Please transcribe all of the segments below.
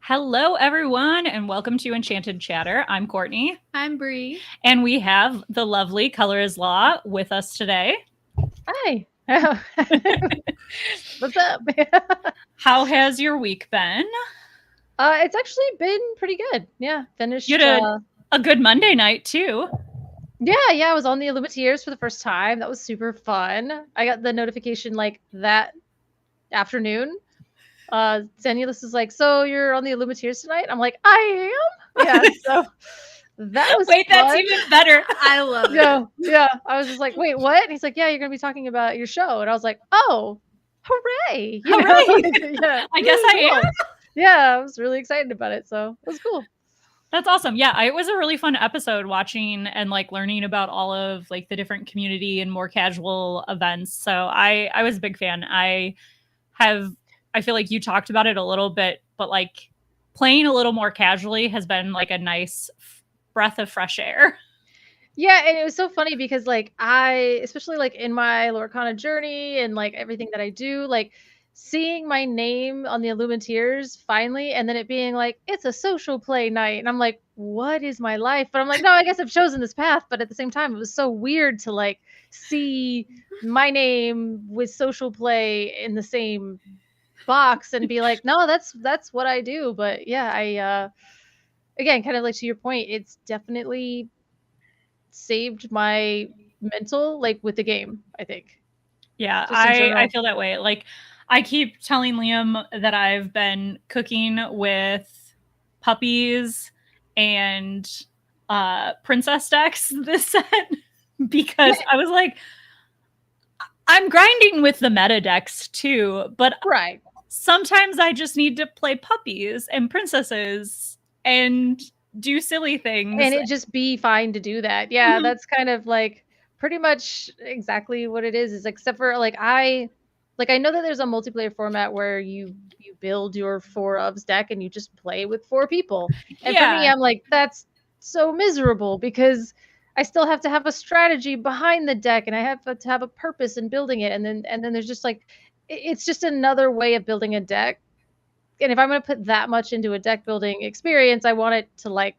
Hello, everyone, and welcome to Enchanted Chatter. I'm Courtney. I'm Bri. And we have the lovely Color is Law with us today. Hi. What's up? How has your week been? It's actually been pretty good. Yeah, finished. You had a good Monday night, too. Yeah, I was on the Illuminateers for the first time. That was super fun. I got the notification like that afternoon. Zenulus is like, so you're on the Illuminateers tonight? I'm like, I am? Yeah, so that was Wait, fun. that's even better. I love it. Yeah, I was just like, wait, what? And he's like, yeah, you're going to be talking about your show. And I was like, oh, hooray. You know? Hooray. Yeah. I guess I am. Yeah, I was really excited about it. So it was cool. That's awesome. Yeah, it was a really fun episode watching and like learning about all of like the different community and more casual events. So I was a big fan. I feel like you talked about it a little bit, but like playing a little more casually has been like a nice breath of fresh air. Yeah, and it was so funny because like especially like in my Lorcana journey and like everything that I do, like seeing my name on the Illuminateers finally, and then it being like, it's a social play night. And I'm like, what is my life? But I'm like, no, I guess I've chosen this path. But at the same time, it was so weird to like see my name with social play in the same box and be like, no, that's what I do. But yeah, I again, kind of like to your point, it's definitely saved my mental like with the game, I think. Yeah, I feel that way. Like I keep telling Liam that I've been cooking with puppies and princess decks this set because I was like, I'm grinding with the meta decks too, but right. Sometimes I just need to play puppies and princesses and do silly things. And it just be fine to do that. Yeah, mm-hmm. That's kind of like pretty much exactly what it is except for like I know that there's a multiplayer format where you build your 4 ofs deck and you just play with 4 people. And for me, I'm like, that's so miserable because I still have to have a strategy behind the deck and I have to have a purpose in building it. And then there's just like, it's just another way of building a deck. And if I'm going to put that much into a deck building experience, I want it to like,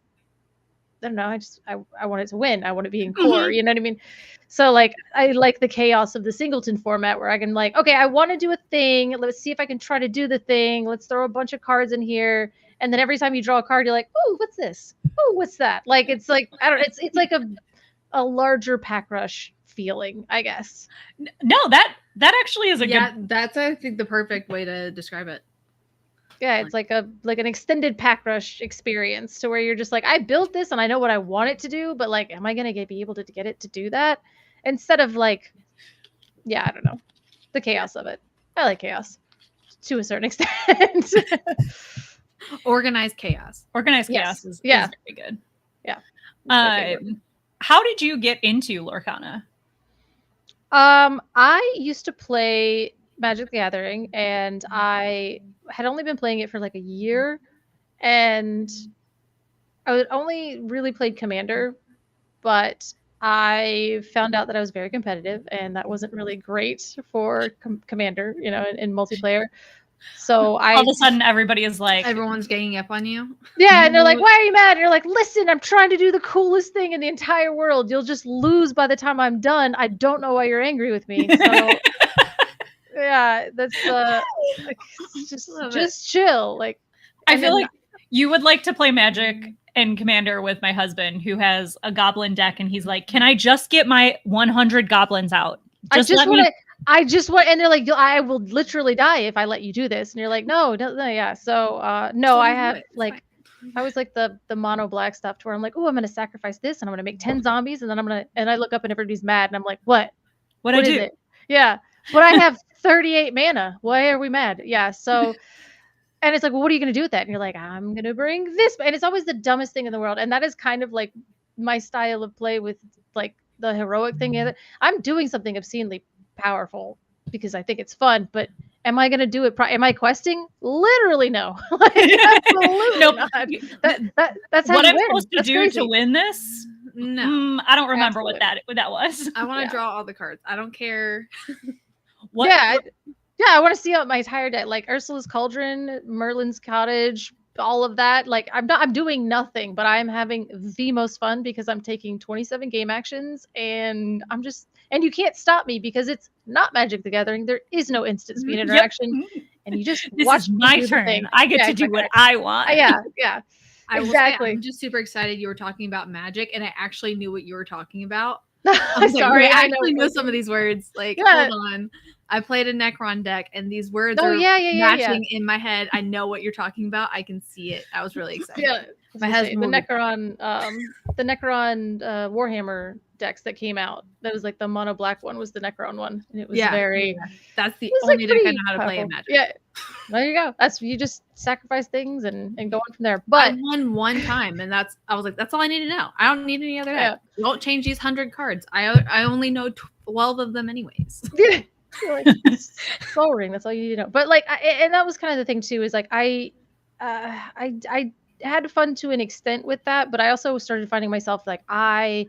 I don't know. I want it to win. I want to be in core. Mm-hmm. You know what I mean? So like, I like the chaos of the singleton format where I can like, okay, I want to do a thing. Let's see if I can try to do the thing. Let's throw a bunch of cards in here. And then every time you draw a card, you're like, oh, what's this? Oh, what's that? Like, it's like, I don't know. It's like a larger pack rush feeling, I guess. No, that actually is a good. That's I think the perfect way to describe it. Yeah, it's like an extended pack rush experience to where you're just like, I built this and I know what I want it to do, but like, am I going to be able to get it to do that? Instead of like, yeah, I don't know, the chaos of it. I like chaos to a certain extent. Organized chaos. Organized chaos is very good. Yeah. How did you get into Lorcana? I used to play Magic the Gathering and I had only been playing it for like a year and I would only really played Commander, but I found out that I was very competitive and that wasn't really great for Commander, you know, in multiplayer. So all of a sudden everybody is like, everyone's ganging up on you. Yeah. And they're like, why are you mad? And you're like, listen, I'm trying to do the coolest thing in the entire world. You'll just lose by the time I'm done. I don't know why you're angry with me. So yeah, that's just chill. Like, I feel like you would like to play Magic and Commander with my husband who has a goblin deck and he's like, can I just get my 100 goblins out? I just want, and they're like, I will literally die if I let you do this. And you're like, no, yeah. So, no, I have like, I was like the mono black stuff to where I'm like, oh, I'm going to sacrifice this and I'm going to make 10 zombies. And then and I look up and everybody's mad and I'm like, what I do? Is it? Yeah. But I have 38 mana. Why are we mad? Yeah. So, and it's like, well, what are you going to do with that? And you're like, I'm going to bring this. And it's always the dumbest thing in the world. And that is kind of like my style of play with like the heroic thing. I'm doing something obscenely powerful because I think it's fun, but am I going to do it? Am I questing? Literally no. Like, absolutely nope. not. That's how what I'm win. supposed to that's do crazy. to win this. No, I don't remember what that was. I want to draw all the cards. I don't care. I want to see out my entire deck, like Ursula's Cauldron, Merlin's Cottage, all of that. Like I'm doing nothing, but I'm having the most fun because I'm taking 27 game actions and and you can't stop me because it's not Magic the Gathering. There is no instant speed interaction. Yep. And you just This watch is my me do the thing. turn. I get to do what I want. Yeah. I will Exactly. say, I'm just super excited you were talking about Magic, and I actually knew what you were talking about. I'm sorry. I actually know some of these words. Like, hold on. I played a Necron deck, and these words are matching in my head. I know what you're talking about. I can see it. I was really excited. Yeah, my husband. The Necron Warhammer decks that came out. That was like the mono black one was the Necron one, and it was very. Yeah. That's the only deck I know how to play in Magic. Yeah, there you go. You just sacrifice things and go on from there. But I won one time, and I was like, that's all I need to know. I don't need any other deck. Don't change these 100 cards. I only know 12 of them anyways. Like, Soul Ring, that's all you need to know. But like, and that was kind of the thing too. Is like I had fun to an extent with that, but I also started finding myself like I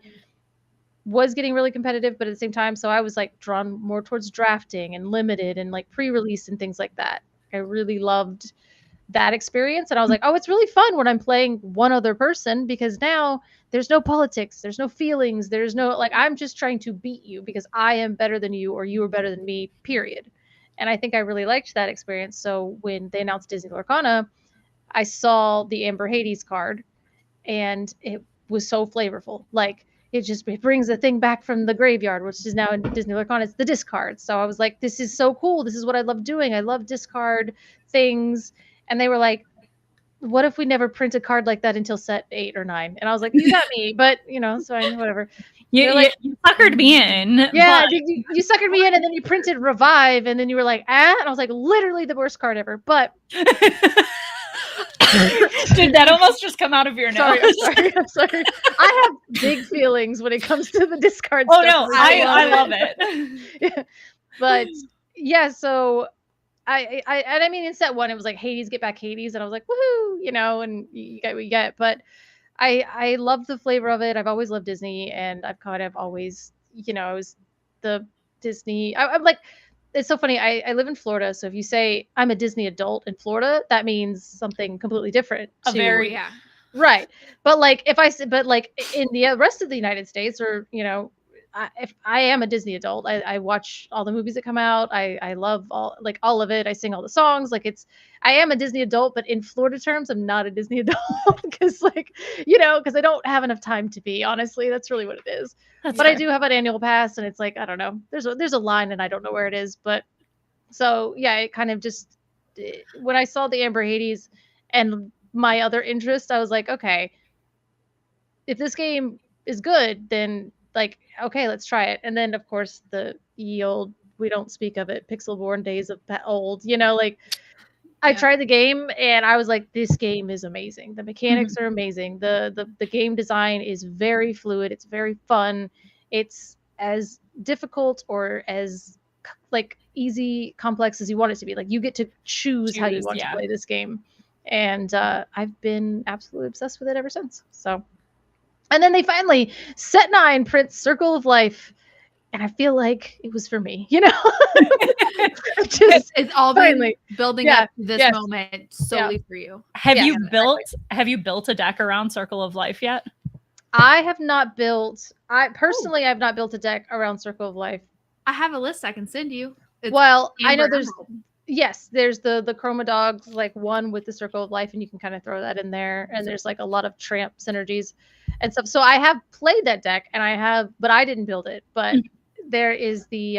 was getting really competitive, but at the same time, so I was like drawn more towards drafting and limited and like pre-release and things like that. I really loved that experience, and I was like, oh, it's really fun when I'm playing one other person because now there's no politics, there's no feelings, there's no like I'm just trying to beat you because I am better than you or you are better than me, period. And I think I really liked that experience. So when they announced Disney Lorcana, I saw the Amber Hades card and it was so flavorful. Like it brings a thing back from the graveyard, which is now in Disney Lorcana. It's the discard. So I was like, this is so cool. This is what I love doing. I love discard things. And they were like, what if we never print a card like that until set 8 or 9? And I was like, you got me, but so I whatever. You suckered me in. Yeah, you suckered me in, and then you printed Revive, and then you were like, and I was like, literally the worst card ever. But did that almost just come out of your nose? I'm sorry. I have big feelings when it comes to the discard stuff. No, I love it. Yeah. But yeah, so I mean in set 1 it was like Hades, get back Hades, and I was like, woohoo, and you get what you get. But I love the flavor of it. I've always loved Disney, and I've kind of always, it was the Disney. I'm like, it's so funny. I live in Florida, so if you say I'm a Disney adult in Florida, that means something completely different. Right. But like in the rest of the United States, or if I am a Disney adult, I watch all the movies that come out. I love all of it. I sing all the songs. I am a Disney adult, but in Florida terms, I'm not a Disney adult because because I don't have enough time to be. Honestly, that's really what it is. But fair. I do have an annual pass, and it's like I don't know. There's a line, and I don't know where it is. But so yeah, it kind of just when I saw the Amber Hades and my other interest, I was like, okay, if this game is good, then okay, let's try it. And then of course the old, we don't speak of it, pixel-born days of old, I tried the game and I was like, this game is amazing. The mechanics are amazing. The game design is very fluid. It's very fun. It's as difficult or as easy, complex as you want it to be. You get to choose how you want to play this game. And I've been absolutely obsessed with it ever since. So, and then they finally set 9 prints Circle of Life, and I feel like it was for me. It's all been building up to this moment solely for you. Have you built a deck around Circle of Life yet? I have not built. I have not built a deck around Circle of Life. I have a list I can send you. I know there's. Yes, there's the Chroma Dogs one with the Circle of Life, and you can kind of throw that in there. And there's a lot of Tramp synergies and stuff. So I have played that deck, but I didn't build it. But there is the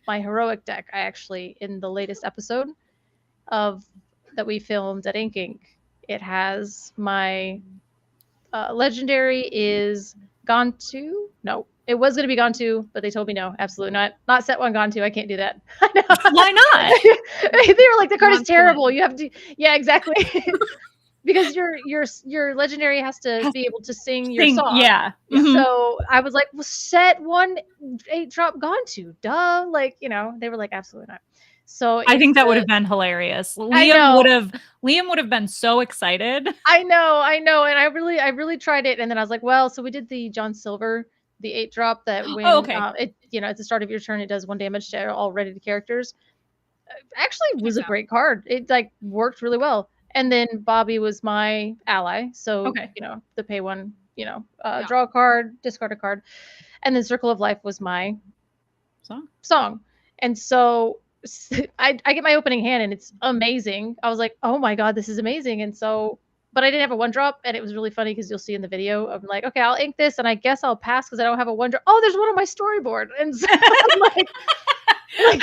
my heroic deck. I actually, in the latest episode that we filmed at Ink. It has my legendary is gone to no. It was going to be gone to, but they told me no, absolutely not. Not set 1 gone to. I can't do that. I know. Why not? They were like, the card is terrible. You have to. Yeah, exactly. Because your legendary has to be able to sing your song. Yeah. Mm-hmm. So I was like, well, set 1 8-drop gone to. Duh. They were like, absolutely not. So I think that would have been hilarious. Liam would have been so excited. I know. And I really tried it. And then I was like, well, so we did the John Silver, the 8-drop that when at the start of your turn, it does 1 damage to all ready to characters. Actually was a great card. It worked really well. And then Bobby was my ally. So, the pay one, draw a card, discard a card. And then Circle of Life was my song. And so I get my opening hand and it's amazing. I was like, oh my God, this is amazing. And so, but I didn't have a 1-drop, and it was really funny because you'll see in the video, I'm like, okay, I'll ink this and I guess I'll pass because I don't have a 1-drop. Oh, there's one on my storyboard. And so I'm like,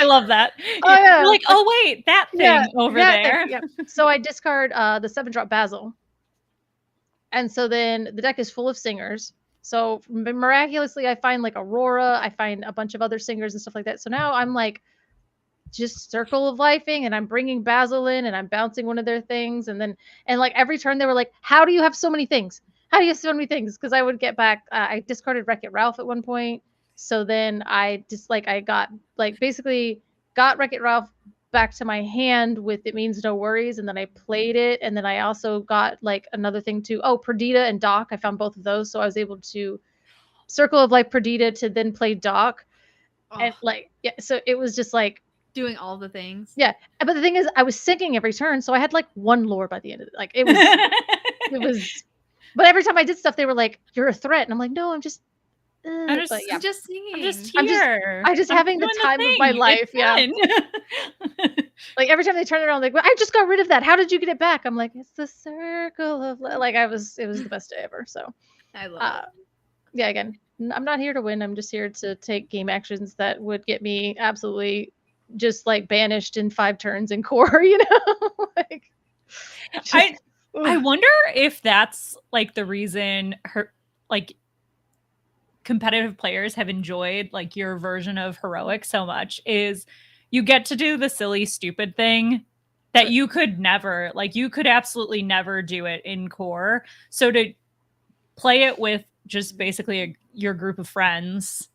I love that. Oh yeah. You're like, oh wait, that thing over there. So I discard the 7-drop Basil. And so then the deck is full of singers. So miraculously, I find like Aurora, I find a bunch of other singers and stuff like that. So now I'm like just Circle of Lifing, and I'm bringing Basil in, and I'm bouncing one of their things, and like every turn they were like, "How do you have so many things? How do you have so many things?" Because I would get back. I discarded Wreck-It Ralph at one point, so then I just I got basically got Wreck-It Ralph back to my hand with It Means No Worries, and then I played it, and then I also got another thing too. Oh, Perdita and Doc, I found both of those, so I was able to Circle of Life Perdita to then play Doc, and so it was just doing all the things. Yeah, but the thing is, I was sinking every turn, so I had 1 lore by the end of it. It was, it was. But every time I did stuff, they were like, "You're a threat," and I'm like, "No, I'm just I'm just singing. I'm just here. I'm just having the time of my life." Yeah. Every time they turn around, well, I just got rid of that. How did you get it back? I'm like, it's the circle of it was the best day ever. So I love it. Yeah, again, I'm not here to win. I'm just here to take game actions that would get me absolutely just banished in 5 turns in core, I wonder if that's the reason competitive players have enjoyed your version of heroic so much is you get to do the silly stupid thing that you could never you could absolutely never do it in core. So to play it with just basically your group of friends,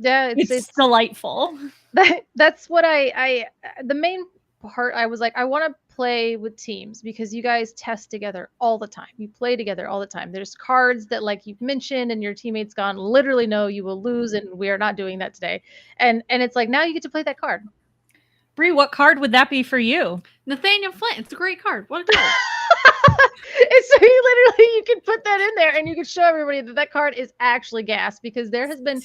it's delightful. That's what the main part, I was like, I want to play with teams because you guys test together all the time. You play together all the time. There's cards that you've mentioned and your teammates gone, literally, no, you will lose, and we are not doing that today. And it's now you get to play that card. Bri, what card would that be for you? Nathaniel Flint. It's a great card. What a card. So you can put that in there and you can show everybody that card is actually gas, because there has been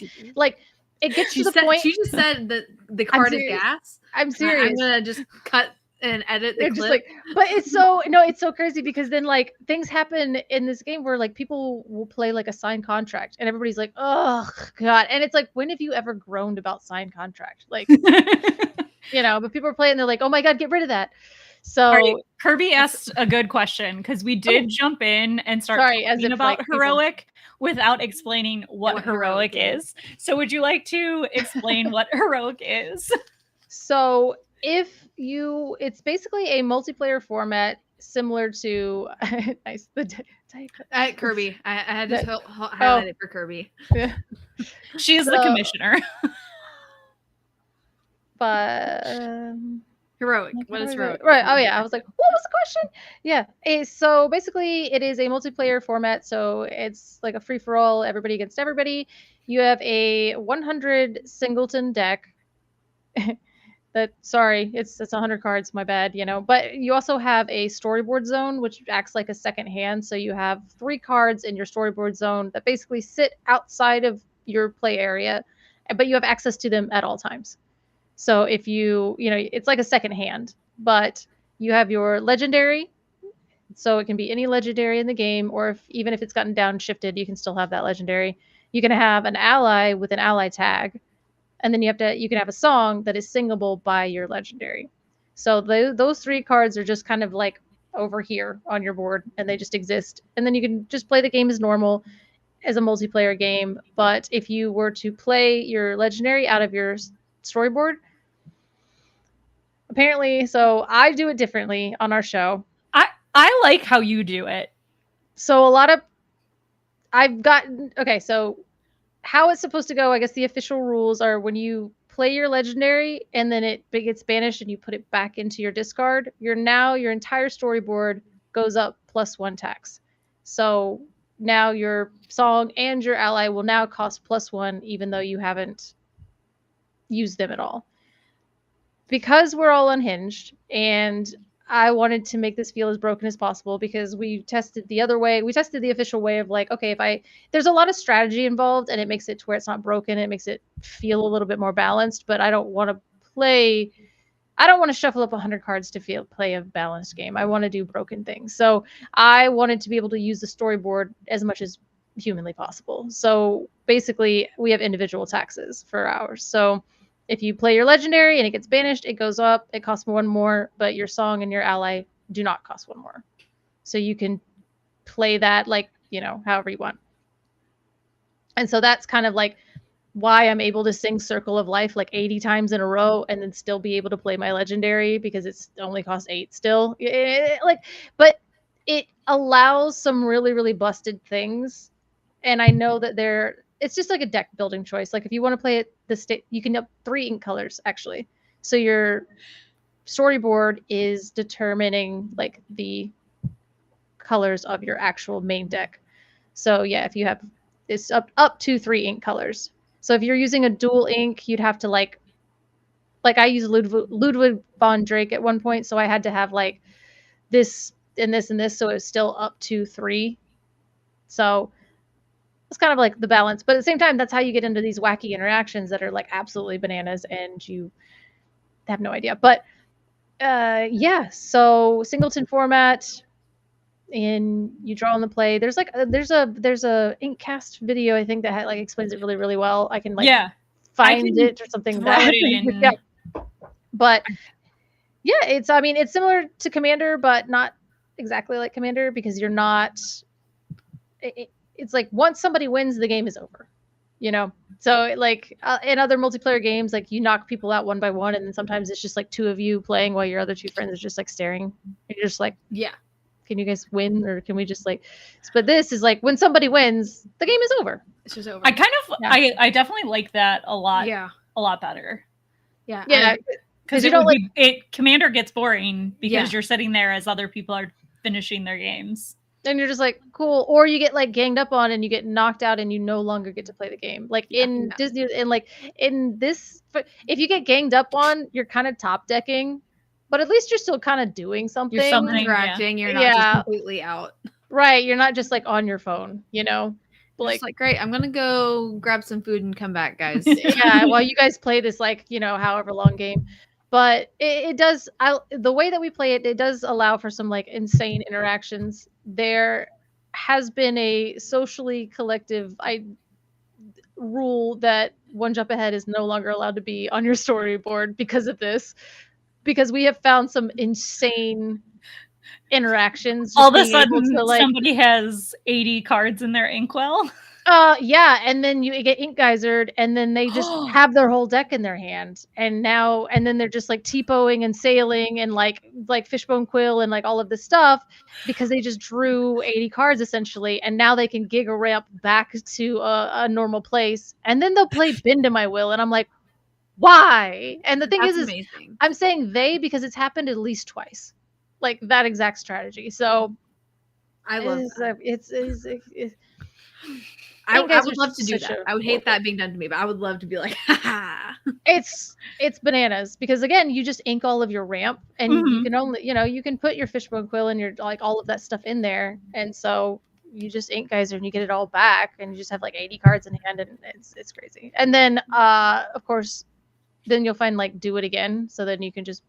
it gets to the point. She just said that the card is gas. I'm serious. I'm gonna just cut and edit the clip. But it's so crazy because then things happen in this game where people will play a signed contract and everybody's like, oh God. And it's when have you ever groaned about signed contract? But people are playing, they're like, oh my God, get rid of that. So right. Kirby asked a good question because we did jump in and start talking about heroic without explaining what heroic is. So would you like to explain what heroic is? So it's basically a multiplayer format similar to Kirby. I had to highlight it for Kirby. Yeah. She is the commissioner. But heroic. What is heroic? Right. Oh yeah. I was like, what was the question? Yeah. So basically it is a multiplayer format. So it's a free for all, everybody against everybody. You have a 100 singleton deck. It's 100 cards, my bad, but you also have a storyboard zone, which acts like a second hand. So you have 3 cards in your storyboard zone that basically sit outside of your play area, but you have access to them at all times. So if it's like a second hand, but you have your legendary. So it can be any legendary in the game, or even if it's gotten downshifted, you can still have that legendary. You can have an ally with an ally tag. And then you can have a song that is singable by your legendary. So those 3 cards are just kind of over here on your board, and they just exist. And then you can just play the game as normal as a multiplayer game. But if you were to play your legendary out of your storyboard, apparently, so I do it differently on our show. I like how you do it. So so how it's supposed to go, I guess the official rules are when you play your legendary and then it gets banished and you put it back into your discard, your entire storyboard goes up +1 tax. So now your song and your ally will now cost +1, even though you haven't used them at all. Because we're all unhinged, and I wanted to make this feel as broken as possible because we tested the other way. We tested the official way of like, okay, there's a lot of strategy involved and it makes it to where it's not broken. It makes it feel a little bit more balanced, but I don't want to shuffle up 100 cards to play a balanced game. I want to do broken things. So I wanted to be able to use the storyboard as much as humanly possible. So basically we have individual taxes for ours. So if you play your legendary and it gets banished, it goes up, it costs 1 more, but your song and your ally do not cost 1 more. So you can play that like, however you want. And so that's kind of like why I'm able to sing Circle of Life like 80 times in a row and then still be able to play my legendary because it's only costs 8 still. But it allows some really, really busted things. And I know that it's just like a deck building choice. Like if you want to play it, you can up 3 ink colors actually. So your storyboard is determining like the colors of your actual main deck. So yeah, if you have this up to 3 ink colors. So if you're using a dual ink, you'd have to like I used Ludwig von Drake at one point, so I had to have like this and this and this, so it was still up to 3. So it's kind of like the balance, but at the same time, that's how you get into these wacky interactions that are like absolutely bananas and you have no idea. But yeah, so singleton format, and you draw on the play. There's like there's a Inkcast video I think that like explains it really, really well. I can like find it or something. Yeah. But yeah, it's similar to Commander, but not exactly like Commander because you're not. It's like once somebody wins, the game is over, So like in other multiplayer games, like you knock people out one by one, and then sometimes it's just like 2 of you playing while your other 2 friends are just like staring. You're just like, yeah, can you guys win, or can we just like? But this is like when somebody wins, the game is over. It's just over. I definitely like that a lot. Yeah, a lot better. Yeah. Because you don't Commander gets boring because you're sitting there as other people are finishing their games. And you're just like, cool. Or you get like ganged up on and you get knocked out and you no longer get to play the game. Like in Disney, and like in this, if you get ganged up on, you're kind of top decking, but at least you're still kind of doing something. You're still interacting. You're not just completely out. Right. You're not just like on your phone, Like, great, I'm gonna go grab some food and come back, guys. Yeah, while you guys play this like, however long game. But it does, the way that we play it, it does allow for some like insane interactions. There has been a socially collective rule that One Jump Ahead is no longer allowed to be on your storyboard because of this. Because we have found some insane interactions. All of a sudden, somebody has 80 cards in their inkwell. Yeah, and then you get ink geysered, and then they just have their whole deck in their hand, and then they're just like T-Poing and sailing and like Fishbone Quill and like all of this stuff because they just drew 80 cards essentially, and now they can Giga ramp back to a normal place, and then they'll play Bend to My Will, and I'm like, why? And the thing is amazing. I'm saying they because it's happened at least twice, like that exact strategy. So I love that. I would love to do that. I would hate that being done to me, but I would love to be like, ha. It's bananas because again, you just ink all of your ramp, and you can only, you can put your Fishbone Quill and your like all of that stuff in there, and so you just ink geyser and you get it all back, and you just have like 80 cards in hand, and it's crazy. And then of course, then you'll find like Do It Again, so then you can just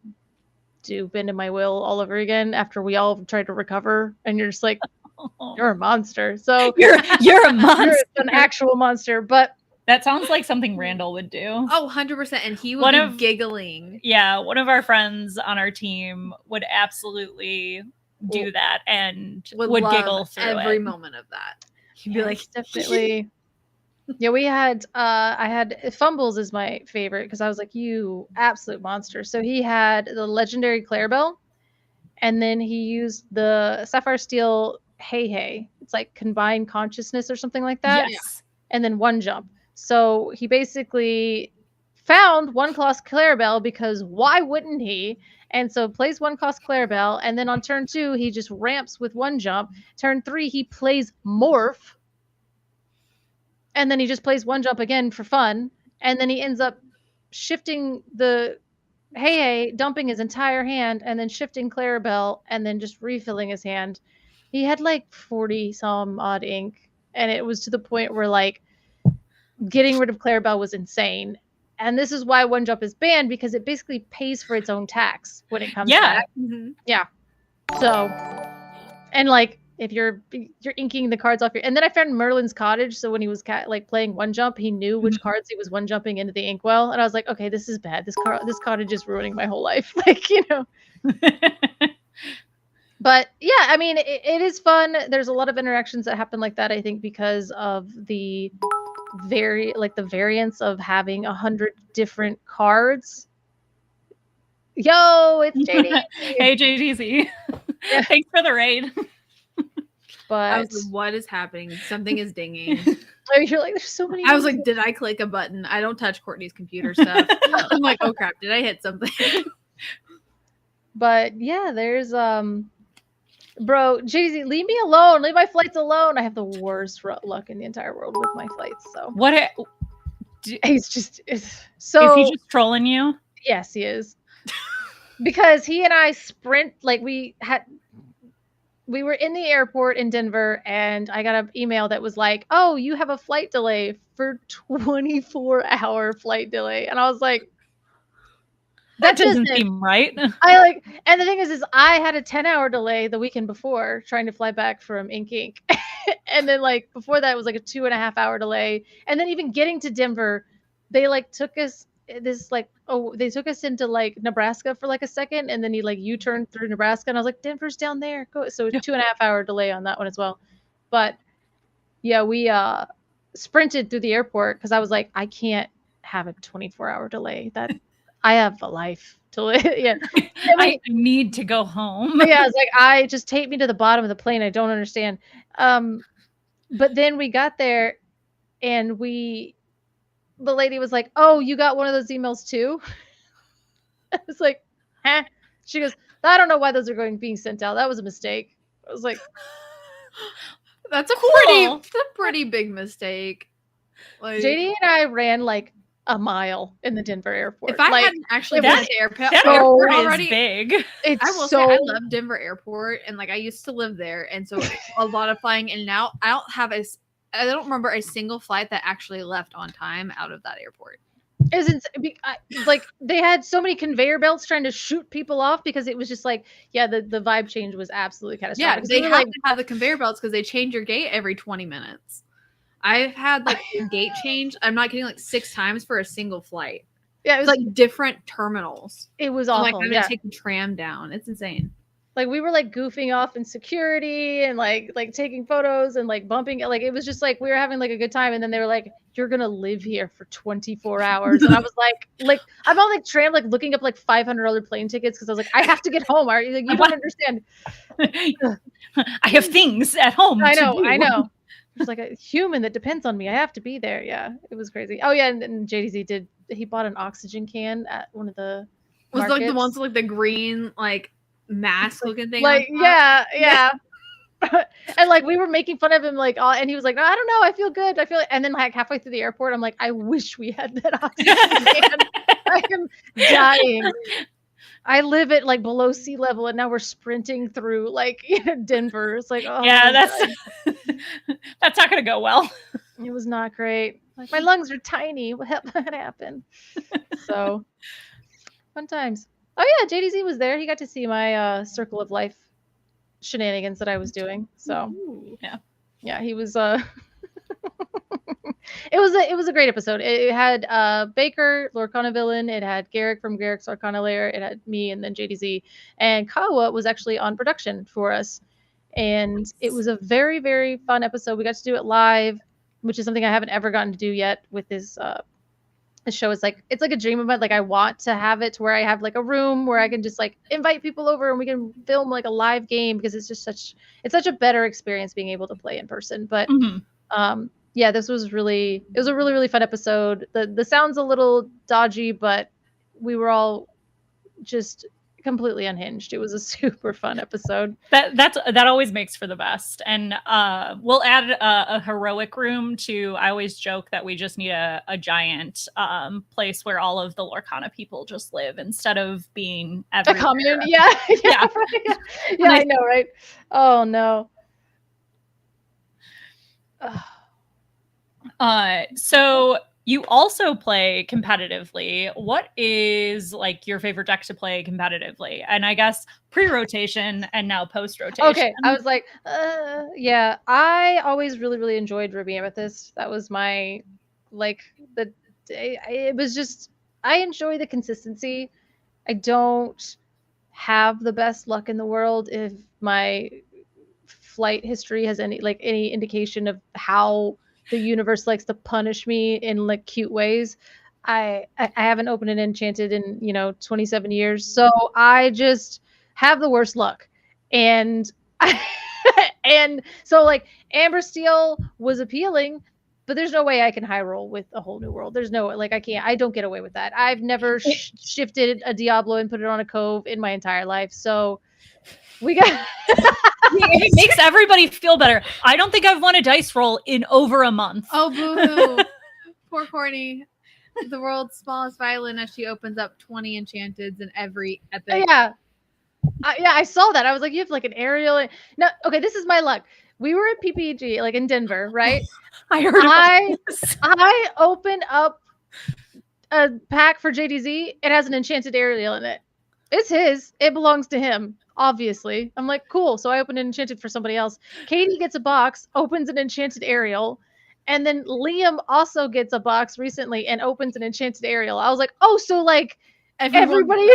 do Bend to My Will all over again after we all try to recover, and you're just like. You're a monster. So you're a monster. You're an actual monster. But that sounds like something Randall would do. Oh, 100%. And he would be giggling. Yeah, one of our friends on our team would absolutely do that and would giggle through every moment of that. He'd be like, definitely. Yeah, we had I had Fumbles is my favorite because I was like, you absolute monster. So he had the legendary Clarabelle, and then he used the Sapphire Steel Hey. It's like Combined Consciousness or something like that. Yes. And then One Jump. So he basically found One Cost Clarabelle because why wouldn't he? And so plays One Cost Clarabelle, and then on turn 2 he just ramps with One Jump. Turn 3 he plays Morph, and then he just plays One Jump again for fun, and then he ends up shifting the Hey, dumping his entire hand and then shifting Clarabelle and then just refilling his hand. He had like 40 some odd ink, and it was to the point where like getting rid of Clarabelle was insane. And this is why One Jump is banned, because it basically pays for its own tax when it comes back. Yeah. So, and like if you're inking the cards off your, and then I found Merlin's Cottage, so when he was like playing One Jump, he knew which cards he was one jumping into the inkwell, and I was like, okay, this is bad. This cottage is ruining my whole life. Like, you know. But yeah, I mean, it is fun. There's a lot of interactions that happen like that, I think, because of the variance of having 100 different cards. Yo, it's JD. Hey, JDZ. Yeah. Thanks for the raid. But I was like, what is happening? Something is dinging. You're like, there's so many. I was like, did I click a button? I don't touch Courtney's computer stuff. I'm like, oh crap, did I hit something? But yeah, there's bro, JZ, leave me alone. Leave my flights alone. I have the worst luck in the entire world with my flights. So what? He's just so. Is he just trolling you? Yes, he is. Because he and I sprint, like we were in the airport in Denver, and I got an email that was like, oh, you have a flight delay for 24-hour flight delay. And I was like, that doesn't seem right. And the thing is I had a 10-hour delay the weekend before trying to fly back from Ink. And then like before that it was like a 2.5-hour delay. And then even getting to Denver, they like took us they took us into like Nebraska for like a second, and then he like U-turned through Nebraska, and I was like, Denver's down there. Go. So it's 2.5-hour delay on that one as well. But yeah, we sprinted through the airport because I was like, I can't have a 24-hour delay. That I have a life to live. Yeah. I need to go home. Yeah, it's like, I just take me to the bottom of the plane. I don't understand. But then we got there, and the lady was like, oh, you got one of those emails too? I was like, huh? She goes, I don't know why those are being sent out. That was a mistake. I was like, that's a pretty big mistake. Like, JD and I ran like a mile in the Denver airport. If I hadn't actually been at the airport already, big. I will say I love Denver Airport, and like I used to live there, and so a lot of flying in and out. I don't remember a single flight that actually left on time out of that airport. Isn't like they had so many conveyor belts trying to shoot people off, because it was just like, yeah, the vibe change was absolutely catastrophic. Yeah, they have to have the conveyor belts because they change your gate every 20 minutes. I've had like a gate change. I'm not kidding, like 6 times for a single flight. Yeah, it was like different terminals. It was awful. Like I'm gonna take the tram down. It's insane. Like we were like goofing off in security and like taking photos and like bumping. Like it was just like we were having like a good time, and then they were like, "You're gonna live here for 24 hours," and I was like I'm on like tram like looking up like $500 plane tickets because I was like, I have to get home. Are you like, you don't understand? I have things at home. I know. There's like a human that depends on me. I have to be there. Yeah, it was crazy. Oh yeah, and JDZ he bought an oxygen can at one of the markets. Like the ones with like the green like mask looking thing. Like yeah. And like we were making fun of him like and he was like, no, I don't know, I feel good. And then like halfway through the airport, I'm like, I wish we had that oxygen can. I am dying. I live at like below sea level, and now we're sprinting through like Denver. It's like, oh yeah, that's not gonna go well. It was not great. Like my lungs are tiny. What happened? So fun times. Oh yeah, JDZ was there. He got to see my Circle of Life shenanigans that I was doing. So yeah, he was it was a great episode. It had Baker, Lorcana Villain. It had Garrick from Garrick's Arcana Lair. It had me, and then JDZ. And Kawa was actually on production for us. And it was a very, very fun episode. We got to do it live, which is something I haven't ever gotten to do yet with this show. It's like a dream of mine. Like I want to have it to where I have like a room where I can just like invite people over and we can film like a live game, because it's just such a better experience being able to play in person. But yeah, this was a really, really fun episode. The sound's a little dodgy, but we were all just completely unhinged. It was a super fun episode. That always makes for the best. And we'll add a heroic room to. I always joke that we just need a giant place where all of the Lorcana people just live instead of being everywhere. A commune. Yeah. Yeah, I know, right? Oh no. So you also play competitively. What is like your favorite deck to play competitively? And I guess pre-rotation and now post-rotation. Okay, I was like, yeah. I always really enjoyed Ruby Amethyst. That was my it was just, I enjoy the consistency. I don't have the best luck in the world if my flight history has any indication of how the universe likes to punish me in like cute ways. I haven't opened an Enchanted in 27 years, so I just have the worst luck, and and so like Amber Steel was appealing, but there's no way I can high roll with a whole new world. There's no like I don't get away with that. I've never shifted a Diablo and put it on a Cove in my entire life, so we got. It makes everybody feel better. I don't think I've won a dice roll in over a month. Oh, boo-hoo. Poor Courtney. The world's smallest violin as she opens up 20 Enchanteds in every epic. Yeah. I saw that. I was like, you have like an aerial. No, okay, this is my luck. We were at PPG, like in Denver, right? I heard about this. I opened up a pack for JDZ. It has an Enchanted Aerial in it. It's his. It belongs to him. Obviously. I'm like, cool. So I opened an Enchanted for somebody else. Katie gets a box, opens an Enchanted Aerial, and then Liam also gets a box recently and opens an Enchanted Aerial. I was like, oh, so like everybody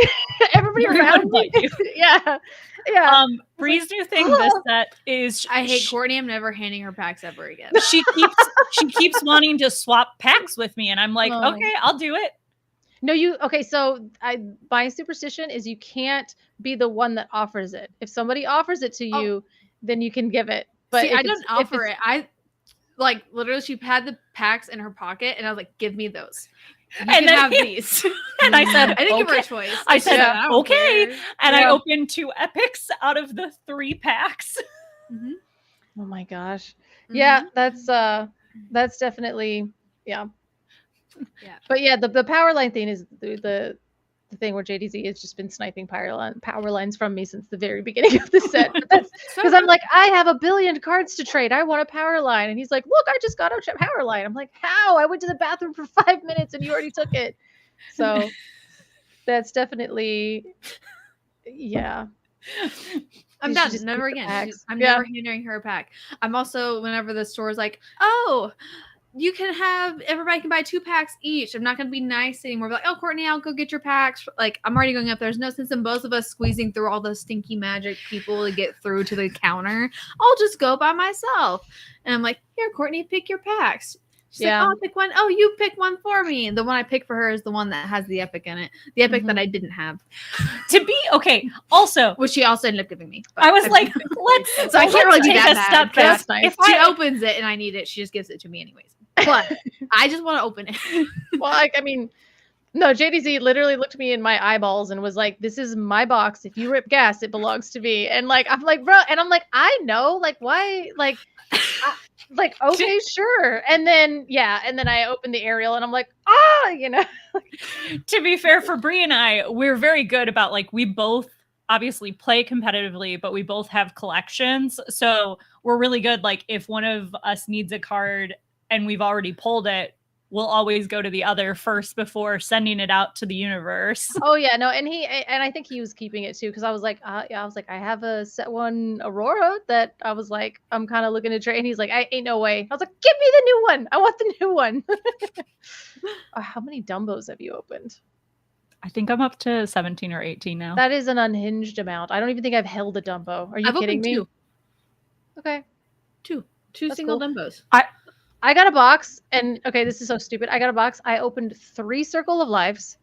around me. Yeah. Bri's new thing this set is I hate Courtney. I'm never handing her packs ever again. She keeps wanting to swap packs with me, and I'm like, okay, I'll do it. No, so my superstition is you can't be the one that offers it. If somebody offers it to you, then you can give it. But see, I don't offer it. I like literally she had the packs in her pocket and I was like, give me those. You can have these. And I said, I didn't give her a choice. I said, okay. Care. And I opened 2 epics out of the 3 packs. Mm-hmm. Oh my gosh. Mm-hmm. Yeah, that's definitely Yeah. But yeah, the power line thing is the thing where JDZ has just been sniping power lines from me since the very beginning of the set. Because I'm like, I have 1 billion cards to trade. I want a power line. And he's like, look, I just got a power line. I'm like, how? I went to the bathroom for 5 minutes and you already took it. So that's definitely, yeah. I'm done. Never again. I'm never handing her a pack. I'm also, whenever the store's like, oh, you can have, everybody can buy 2 packs each. I'm not going to be nice anymore. Like, oh, Courtney, I'll go get your packs. Like, I'm already going up. There's no sense in both of us squeezing through all the stinky magic people to get through to the counter. I'll just go by myself. And I'm like, here, Courtney, pick your packs. She's like, oh, I'll pick one. Oh, you pick one for me. The one I pick for her is the one that has the epic in it. The epic that I didn't have. Okay, also. Which she also ended up giving me. I was like, let's so I can't really take a step back. Nice. If she opens it and I need it, she just gives it to me anyways. But I just want to open it. Well, I mean, no, JDZ literally looked me in my eyeballs and was like, this is my box. If you rip gas, it belongs to me. And like, I'm like, bro. And I'm like, I know. Like, why? Like, okay, sure. And then, and then I opened the aerial and I'm like, To be fair, for Bri and I, we're very good about like, we both obviously play competitively, but we both have collections. So we're really good. Like, if one of us needs a card and we've already pulled it, we'll always go to the other first before sending it out to the universe. Oh yeah, no, and I think he was keeping it too, because I was like, I have a set 1 Aurora that I was like, I'm kind of looking to trade, and he's like, I ain't no way. I was like, give me the new one. I want the new one. How many Dumbos have you opened? I think I'm up to 17 or 18 now. That is an unhinged amount. I don't even think I've held a Dumbo. Are you kidding me? 2. Okay. 2 single cool. Dumbos. I got a box, and okay, this is so stupid. I got a box. I opened 3 Circle of Lives,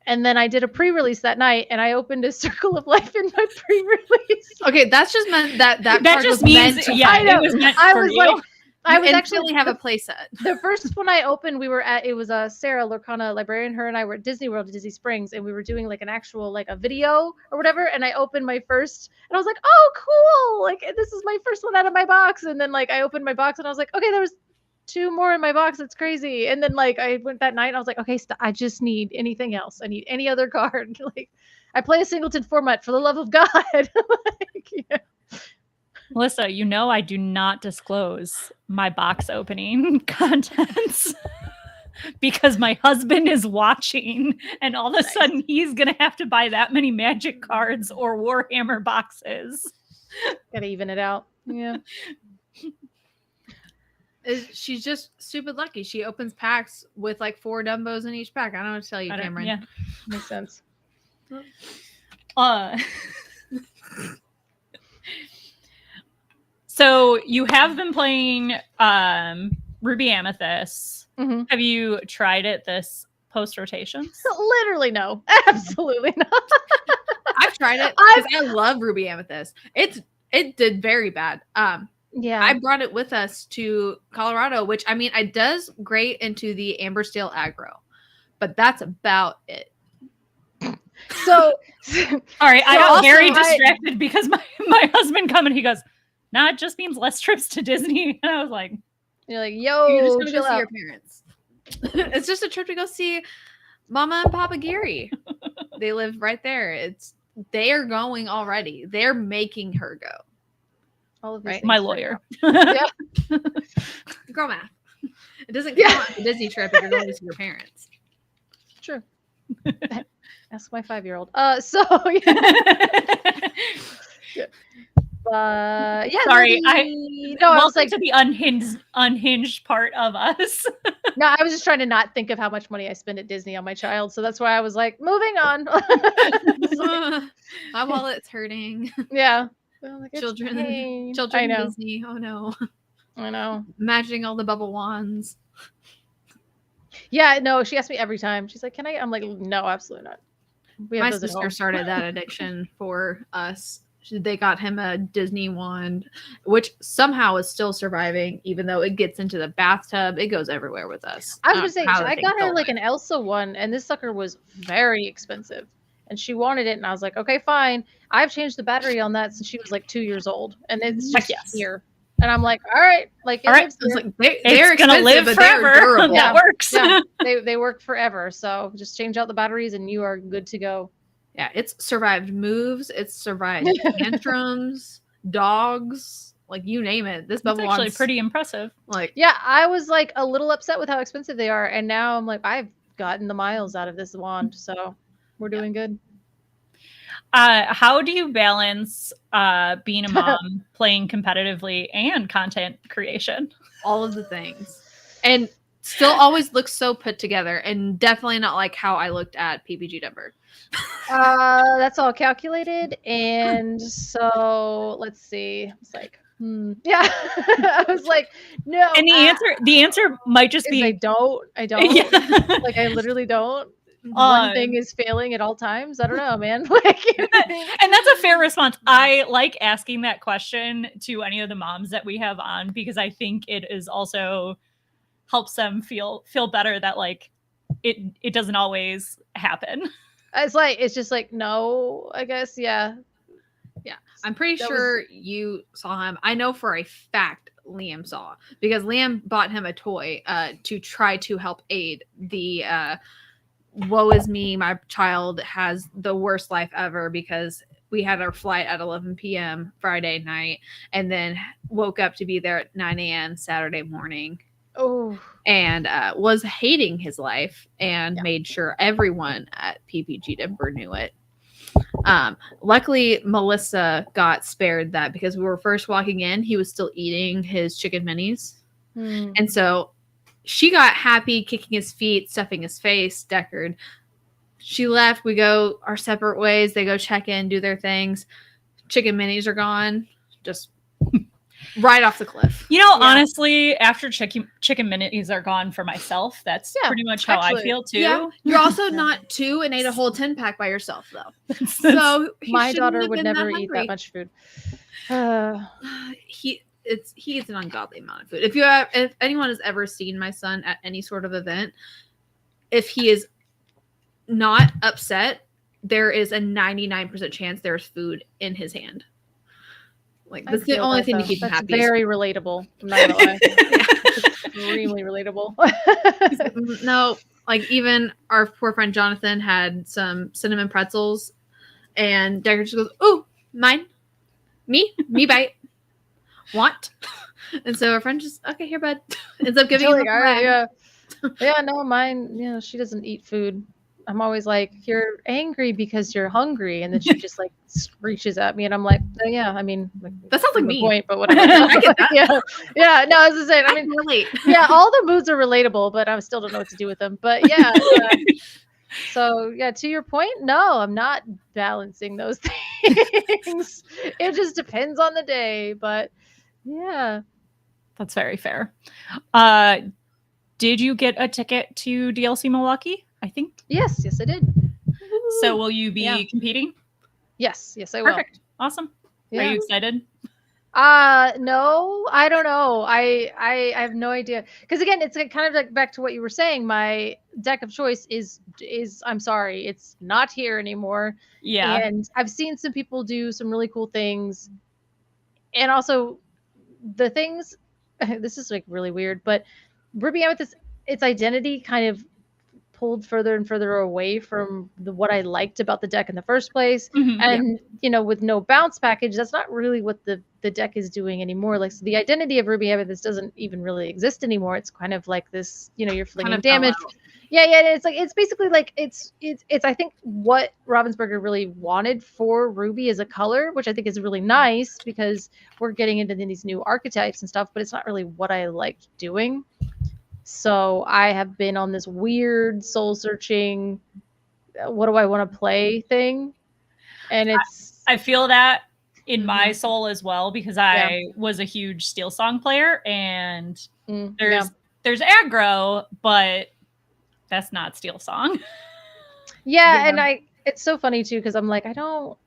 and then I did a pre-release that night, and I opened a Circle of Life in my pre-release. Okay, that's just meant that just means meant to it was meant for you. I was actually have a play set. The first one I opened, it was Sarah Lorcana, librarian. Her and I were at Disney World, Disney Springs, and we were doing like an actual like a video or whatever. And I opened my first, and I was like, oh, cool! Like this is my first one out of my box. And then like I opened my box, and I was like, okay, there was 2 more in my box. It's crazy. And then like I went that night, and I was like, okay, I just need anything else. I need any other card. Like I play a singleton format for the love of God. Like, yeah. Melissa, I do not disclose my box opening contents because my husband is watching, and all of a sudden he's going to have to buy that many Magic cards or Warhammer boxes. Gotta even it out. Yeah. She's just stupid lucky. She opens packs with like 4 Dumbos in each pack. I don't know what to tell you, Cameron. Yeah. Makes sense. So you have been playing Ruby Amethyst. Mm-hmm. Have you tried it this post rotation? Literally no. Absolutely not. I've tried it because I love Ruby Amethyst. It did very bad. Yeah. I brought it with us to Colorado, which I mean it does great into the Ambersteel aggro, but that's about it. So all right, I got very distracted because my husband come and he goes, nah, it just means less trips to Disney. And I was like, you're like, yo, you're just gonna go see your parents. It's just a trip to go see Mama and Papa Geary. They live right there. They are going already. They're making her go. All of these my lawyer. Yep. Girl math. It doesn't count on the Disney trip if you're going to see your parents. True. Ask my 5-year-old. So yeah. Yeah. Sorry, I was like to the unhinged part of us. No, I was just trying to not think of how much money I spend at Disney on my child, so that's why I was like, moving on. My wallet's hurting. Yeah. Like, children I know. Disney. Oh no. I know. Imagining all the bubble wands. Yeah, no, she asked me every time. She's like, "Can I?" I'm like, "No, absolutely not." My sister started that addiction for us. They got him a Disney wand, which somehow is still surviving, even though it gets into the bathtub. It goes everywhere with us. I was gonna say, I got her like an Elsa one, and this sucker was very expensive, and she wanted it, and I was like, okay, fine. I've changed the battery on that since she was like 2 years old, and it's just here. And I'm like, all right, like, all right, they're gonna live forever. That works. Yeah, they work forever. So just change out the batteries, and you are good to go. Yeah, it's survived moves. It's survived tantrums, dogs, like you name it. This bubble wand's actually pretty impressive. Like, yeah, I was like a little upset with how expensive they are, and now I'm like, I've gotten the miles out of this wand, so we're doing good. How do you balance being a mom, playing competitively, and content creation? All of the things, and still always looks so put together, and definitely not like how I looked at PPG Denver. That's all calculated, and so let's see. It's like, yeah. I was like, no. And the answer might just be I don't. Yeah. Like, I literally don't. One thing is failing at all times. I don't know, man. Like, and that's a fair response. I like asking that question to any of the moms that we have on, because I think it is also helps them feel better that like it doesn't always happen. It's just like, no, I guess. Yeah. I'm pretty sure you saw him. I know for a fact Liam saw, because Liam bought him a toy to try to help aid the woe is me, my child has the worst life ever, because we had our flight at 11 p.m. Friday night and then woke up to be there at 9 a.m. Saturday morning. Oh, and was hating his life, and made sure everyone at PPG Denver knew it. Luckily, Melissa got spared that, because we were first walking in, he was still eating his chicken minis. And so she got happy, kicking his feet, stuffing his face, Deckard. She left. We go our separate ways. They go check in, do their things. Chicken minis are gone. Just right off the cliff. Honestly, after chicken minis are gone for myself, that's pretty much how I feel too. Yeah. You're also not 2 and ate a whole 10-pack by yourself, though. So my daughter would never eat that much food. he eats an ungodly amount of food. If anyone has ever seen my son at any sort of event, if he is not upset, there is a 99% chance there's food in his hand. Like that's the only thing to keep him happy. That's very relatable. I'm not gonna lie. Extremely relatable. No, like even our poor friend Jonathan had some cinnamon pretzels, and Decker just goes, "Oh, mine, me bite, want." And so our friend just, "Okay, here, bud." Ends up giving him a yeah. Yeah, no, mine, she doesn't eat food. I'm always like, "You're angry because you're hungry," and then she just like screeches at me, and I'm like, "Oh yeah, I mean, that sounds like me." Point, but whatever. I get that. Yeah. No, I was just saying. I mean, relate. Yeah, all the moods are relatable, but I still don't know what to do with them. But yeah. So yeah, to your point, no, I'm not balancing those things. It just depends on the day, but yeah, that's very fair. Did you get a ticket to DLC Milwaukee? I think. Yes, I did. So will you be competing? Yes, I will. Perfect. Awesome. Yeah. Are you excited? No, I don't know. I have no idea. Because again, it's kind of like back to what you were saying. My deck of choice is I'm sorry, it's not here anymore. Yeah. And I've seen some people do some really cool things. And also the things, this is like really weird, but Ruby Amethyst, its identity kind of pulled further and further away from what I liked about the deck in the first place. And with no bounce package, that's not really what the deck is doing anymore. Like, so the identity of Ruby Amethyst doesn't even really exist anymore. It's kind of like this, you're flinging kind of damage. Yeah, it's basically like it's I think what Ravensburger really wanted for Ruby as a color, which I think is really nice because we're getting into these new archetypes and stuff, but it's not really what I liked doing. So I have been on this weird soul searching, what do I want to play thing. And I feel that in my soul as well, because I was a huge Steel Song player, and there's aggro, but that's not Steel Song. Yeah. And it's so funny too, because I'm like, I know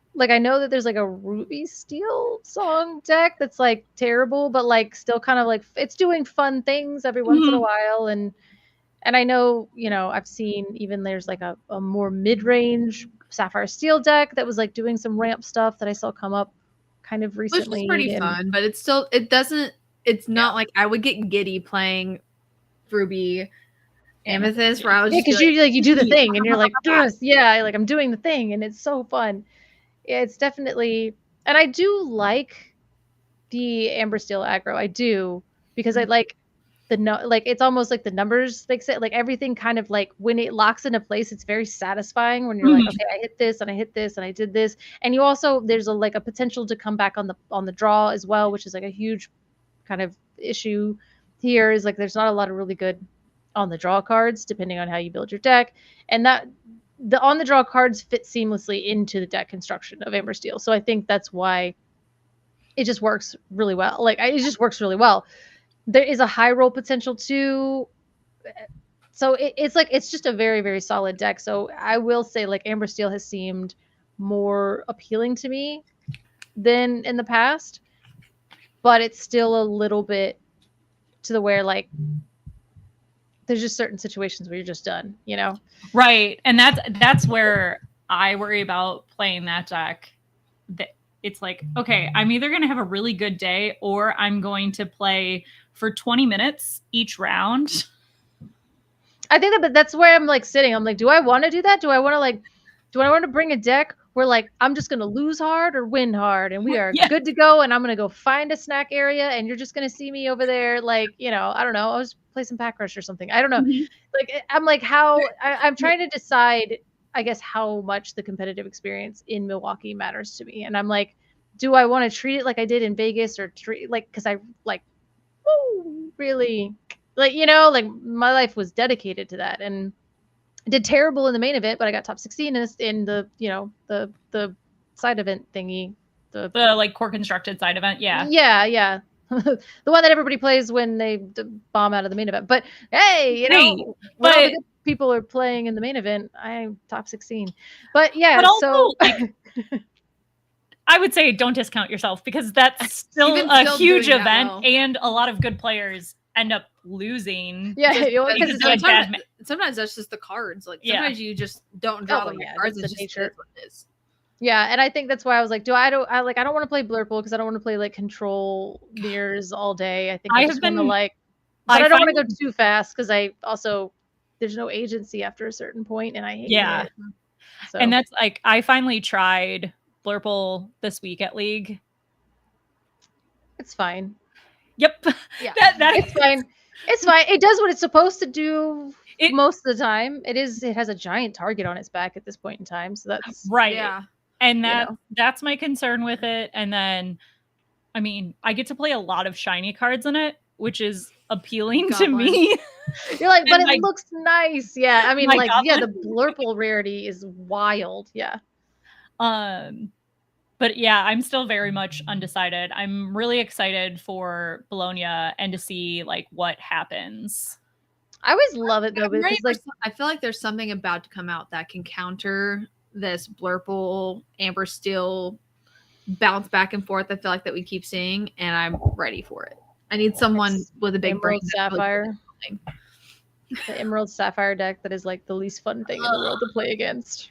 that there's like a Ruby Steel Song deck that's like terrible, but like still kind of like it's doing fun things every once in a while. And I know, I've seen even there's like a more mid-range Sapphire Steel deck that was like doing some ramp stuff that I saw come up kind of recently. Which is pretty fun, but it's not like I would get giddy playing Ruby Amethyst, where I was because you do the thing and you're like, like I'm doing the thing and it's so fun. Yeah, it's definitely, and I do like the Amber Steel aggro. I do, because I like it's almost like the numbers, like everything kind of like when it locks into place, it's very satisfying when you're like, okay, I hit this and I hit this and I did this. And you also, there's a potential to come back on the draw as well, which is like a huge kind of issue here, is like there's not a lot of really good on the draw cards depending on how you build your deck, and that the on the draw cards fit seamlessly into the deck construction of Amber Steel. So I think that's why it just works really well. It just works really well. There is a high roll potential too. So it's just a very, very solid deck. So I will say Amber Steel has seemed more appealing to me than in the past, but it's still a little bit to the where there's just certain situations where you're just done, Right. And that's where I worry about playing that deck. It's like, okay, I'm either going to have a really good day or I'm going to play for 20 minutes each round. I think that's where I'm sitting. I'm like, do I want to do that? Do I want to bring a deck where I'm just going to lose hard or win hard and we are good to go, and I'm going to go find a snack area and you're just going to see me over there I don't know, I'll just play some Pack Rush or something. I don't know. I'm like, I'm trying to decide, I guess, how much the competitive experience in Milwaukee matters to me. And I'm like, do I want to treat it like I did in Vegas, or treat because I really my life was dedicated to that, and I did terrible in the main event, but I got top 16 in the the side event thingy, the core constructed side event. Yeah. The one that everybody plays when they bomb out of the main event. But hey, when all the good people are playing in the main event, I'm top 16. But yeah, but also, I would say don't discount yourself, because that's still a huge event, and a lot of good players end up losing. Yeah, because sometimes that's just the cards. Like sometimes you just don't draw the cards. It's just what it is. Yeah, and I think that's why I was like, I don't want to play Blurple because I don't want to play like control mirrors all day. I think I just want to like, but I don't want to go too fast because I also there's no agency after a certain point, and I hate it. So. And that's like I finally tried Blurple this week at League. It's fine. Yep. Yeah. It's fine. It's fine. It does what it's supposed to do most of the time. It has a giant target on its back at this point in time. So that's right. Yeah. And that's my concern with it. And then I mean, I get to play a lot of shiny cards in it, which is appealing to me. You're like, but it looks nice. Yeah. I mean, like, the Blurple rarity is wild. Yeah. But yeah, I'm still very much undecided. I'm really excited for Bologna and to see like what happens. I always love it though, because like I feel like there's something about to come out that can counter this Blurple Amber Steel bounce back and forth. I feel like that we keep seeing, and I'm ready for it. I need someone with a big brain. Sapphire. The Emerald Sapphire deck that is like the least fun thing in the world to play against.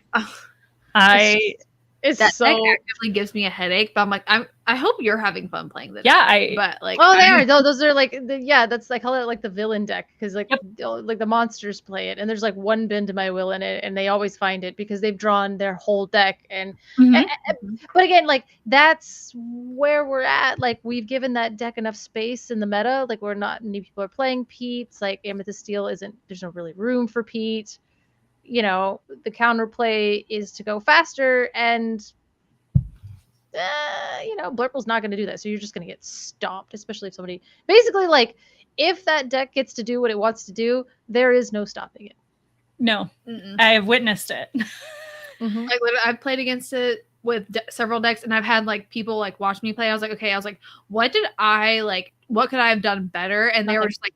That deck actively gives me a headache, but I'm like, I hope you're having fun playing this. Yeah, but like, they are. Those are like, that's I call it like the villain deck because like like the monsters play it, and there's like one bend to my will in it, and they always find it because they've drawn their whole deck. And but again, like that's where we're at. Like we've given that deck enough space in the meta. Like we're not many people are playing Pete's. Like Amethyst Steel isn't. There's no really room for Pete. You know, the counterplay is to go faster, and Blurple's not going to do that. So you're just going to get stomped, especially if somebody basically like if that deck gets to do what it wants to do, there is no stopping it. No, I have witnessed it. Like literally, I've played against it with several decks, and I've had like people like watch me play. I was like, what could I have done better? And they were just like,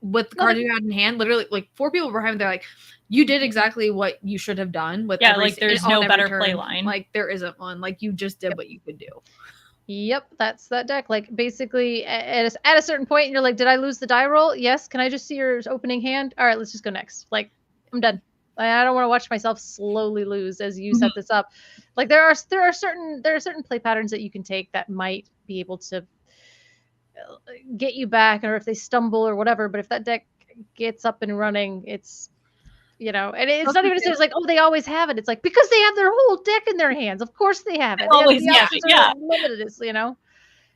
with the cards you had in hand, literally like 4 people behind me, they're like, you did exactly what you should have done with like there's no better play line. Like there isn't one. Like you just did what you could do. Yep, that's that deck. Like basically at a certain point you're like, did I lose the die roll? Yes. Can I just see your opening hand? All right, let's just go next. Like I'm done. I don't want to watch myself slowly lose as you set this up. Like there are certain play patterns that you can take that might be able to get you back, or if they stumble or whatever. But if that deck gets up and running, it's and it's not even to say it's like, oh, they always have it. It's like because they have their whole deck in their hands. Of course they have it. Always, limited,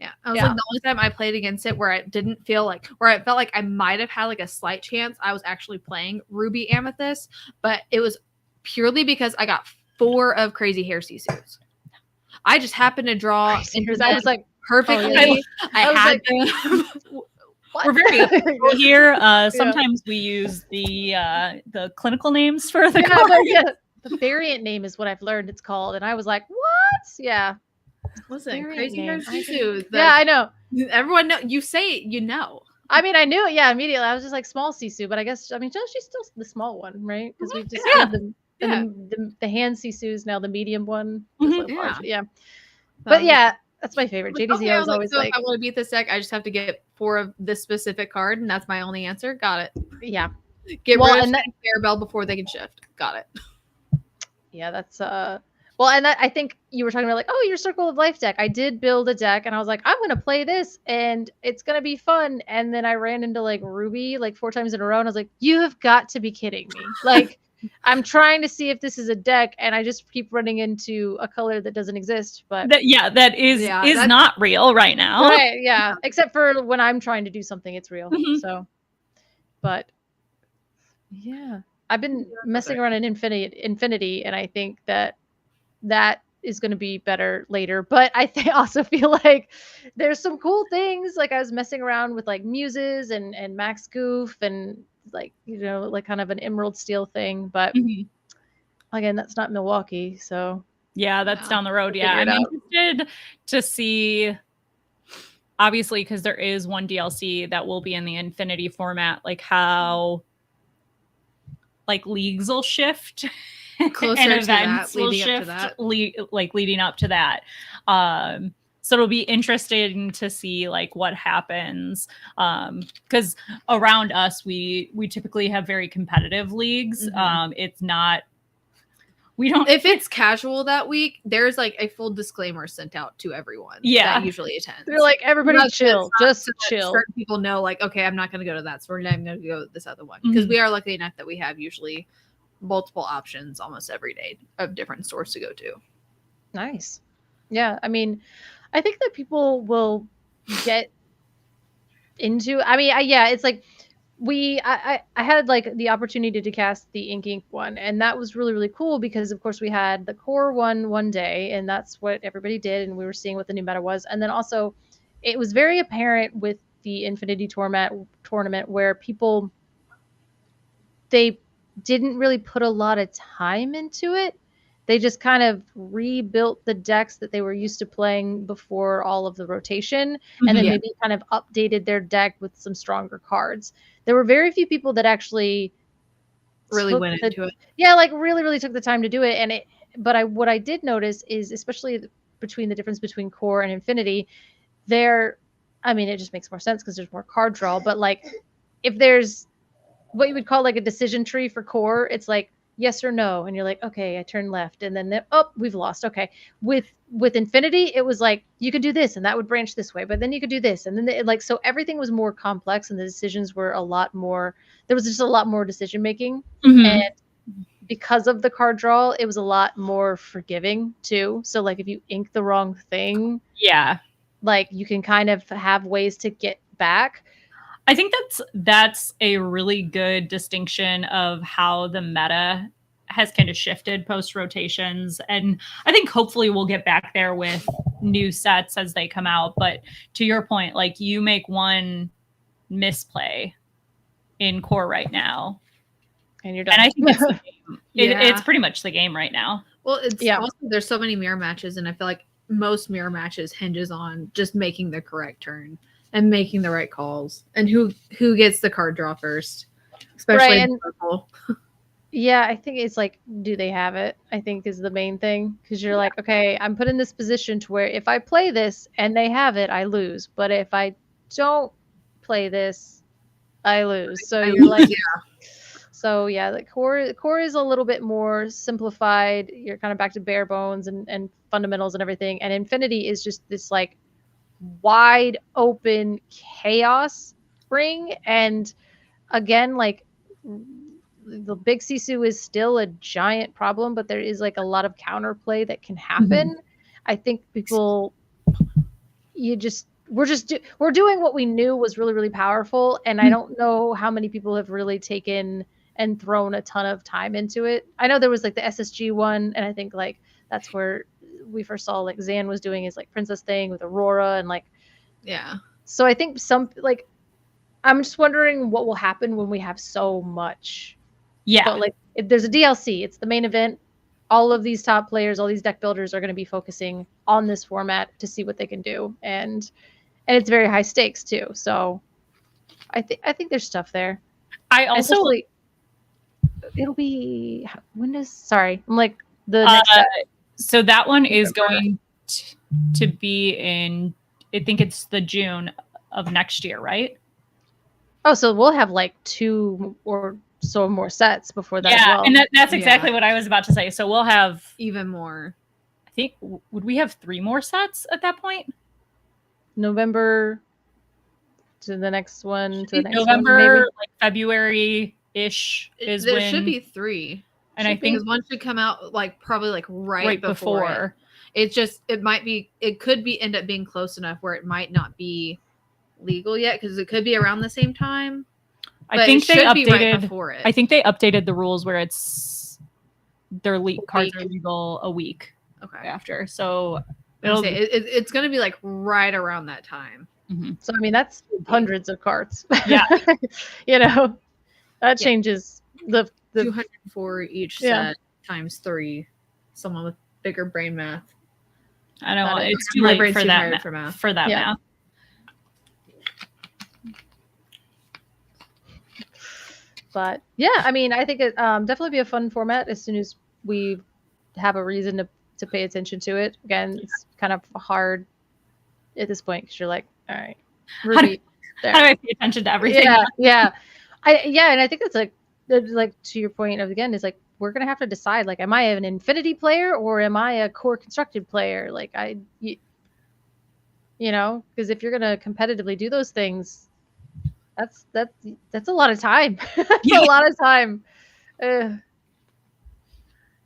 Yeah, I was like the only time I played against it where I didn't feel like, where I felt like I might have had like a slight chance, I was actually playing Ruby Amethyst, but it was purely because I got 4 of Crazy Hair Sisus. I just happened to draw. I was like perfectly. I had them. We're very cool here. Sometimes we use the clinical names for the cards. The variant name is what I've learned it's called, and I was like, what? Yeah. Listen, Crazy Hair Sisu. Yeah, I know. Everyone know. You say it, you know. I mean, I knew it. Yeah, immediately. I was just like small Sisu, but I guess she's still the small one, right? Because we just had the hand Sisus now the medium one. Yeah. But yeah. That's my favorite. JDZ was always like, if I want to beat this deck, I just have to get 4 of this specific card, and that's my only answer. Got it. Yeah. Get rid of Clarabelle before they can shift. Got it. Yeah, that's and that I think you were talking about like, oh, your Circle of Life deck. I did build a deck, and I was like, I'm gonna play this, and it's gonna be fun. And then I ran into like Ruby like 4 times in a row, and I was like, you have got to be kidding me. Like, I'm trying to see if this is a deck, and I just keep running into a color that doesn't exist. But that is not real right now. Right? Yeah, except for when I'm trying to do something, it's real. So, but yeah, I've been messing around in Infinity, and I think that is going to be better later. But I also feel like there's some cool things. Like I was messing around with like Muses and Max Goof and like like kind of an Emerald Steel thing, but again, that's not Milwaukee, so yeah, that's down the road. Yeah, I'm interested to see, obviously, because there is one DLC that will be in the Infinity format, like how like leagues will shift closer and to events that, will leading shift up to that. leading up to that. So it'll be interesting to see like what happens, because around us we typically have very competitive leagues. It's not, we don't, if it's casual that week, there's like a full disclaimer sent out to everyone that usually attends. They're like, everybody chill, just chill. Certain people know like, okay, I'm not going to go to that, so we're not going to go to this other one, because we are lucky enough that we have usually multiple options almost every day of different stores to go to. Nice. Yeah, I mean, I think that people will get into, I mean, it's like I had like the opportunity to cast the Ink one, and that was really, really cool because of course we had the core one day, and that's what everybody did, and we were seeing what the new meta was. And then also it was very apparent with the Infinity tournament where people, they didn't really put a lot of time into it. They just kind of rebuilt the decks that they were used to playing before all of the rotation, and then maybe kind of updated their deck with some stronger cards. There were very few people that actually really went into it. Yeah, like really, really took the time to do it. And what I did notice is, especially between the difference between core and Infinity, I mean, it just makes more sense because there's more card draw. But like, if there's what you would call like a decision tree for core, it's like yes or no, and you're like, okay, I turn left, and then we've lost. Okay, with Infinity, it was like you could do this, and that would branch this way, but then you could do this, and then like, so everything was more complex, and the decisions were a lot more. There was just a lot more decision making, and because of the card draw, it was a lot more forgiving too. So like, if you ink the wrong thing, like you can kind of have ways to get back. I think that's a really good distinction of how the meta has kind of shifted post rotations. And I think hopefully we'll get back there with new sets as they come out. But to your point, like you make one misplay in core right now, and you're done. And I think it's the game. It's pretty much the game right now. Well, it's also, there's so many mirror matches, and I feel like most mirror matches hinges on just making the correct turn and making the right calls, and who gets the card draw first, especially in purple. Yeah, I think it's like, do they have it? I think is the main thing, because you're like, okay, I'm put in this position to where if I play this and they have it, I lose. But if I don't play this, I lose. So you're like, So yeah, the core is a little bit more simplified. You're kind of back to bare bones and fundamentals and everything. And Infinity is just this like wide open chaos ring. And again, like the big Sisu is still a giant problem, but there is like a lot of counterplay that can happen. I think people, we're doing what we knew was really, really powerful. And I don't know how many people have really taken and thrown a ton of time into it. I know there was like the SSG one, and I think like that's where we first saw like Zan was doing his like princess thing with Aurora, and like so I think I'm just wondering what will happen when we have so much. But like, if there's a DLC, it's the main event. All of these top players, all these deck builders are going to be focusing on this format to see what they can do, and it's very high stakes too. So I think there's stuff there. I also it'll be sorry, I'm like the next set. So that one is going to be in, I think it's the June of next year, right? Oh, so we'll have like 2 or so more sets before that as well. And that's exactly what I was about to say. So we'll have even more. I think, would we have 3 more sets at that point? November to the next one, to the next November, one, maybe? like February-ish is there when... should be 3. And I think one should come out like probably like right before. It could end up being close enough where it might not be legal yet, because it could be around the same time. I think they updated. Right, I think they updated the rules where their cards are legal a week after. So it's going to be like right around that time. So I mean, that's hundreds of cards. Yeah, that changes the 200 for each set times 3. Someone with bigger brain math. I don't know. It's too late for that math. For that math. But yeah, I mean, I think it definitely be a fun format as soon as we have a reason to pay attention to it. Again, it's kind of hard at this point because you're like, all right, Ruby. How do I pay attention to everything? Yeah. And I think that's like to your point of, again, is like, we're gonna have to decide, like, am I an Infinity player or am I a core constructed player? Like, you know, because if you're gonna competitively do those things, that's a lot of time. That's a lot of time.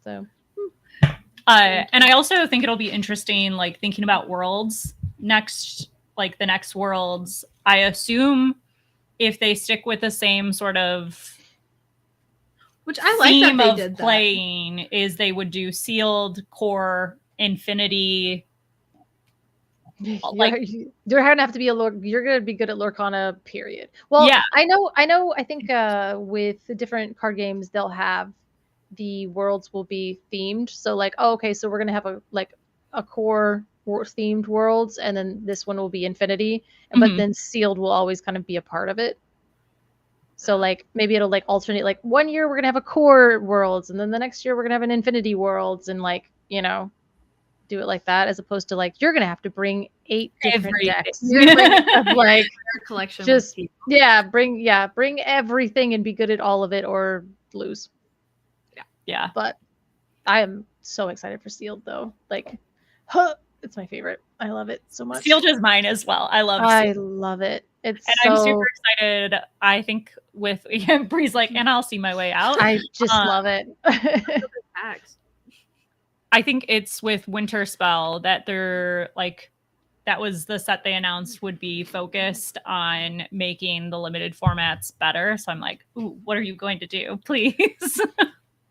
So. And I also think it'll be interesting, like, thinking about worlds next, like the next worlds. I assume if they stick with the same sort of, which I like theme that they of did playing, that. is they would do sealed, core, infinity. Like, you're gonna have to be you're gonna be good at Lorcana, period. Well, yeah. I know. I think with the different card games, they'll have the worlds will be themed. So like, oh, okay, so we're gonna have a core themed worlds, and then this one will be infinity, but then sealed will always kind of be a part of it. So like, maybe it'll like alternate, like one year we're gonna have a core worlds, and then the next year we're gonna have an infinity worlds, and like, you know, do it like that, as opposed to like, you're gonna have to bring 8 different decks. Like, collection. Just bring everything and be good at all of it or lose. Yeah. But I am so excited for sealed though. Like, it's my favorite. I love it so much. Sealed is mine as well. I love it. I'm super excited. I think with Bri's like, and I'll see my way out. I just love it. I think it's with Winter Spell that they're like, that was the set they announced would be focused on making the limited formats better. So I'm like, ooh, what are you going to do? Please.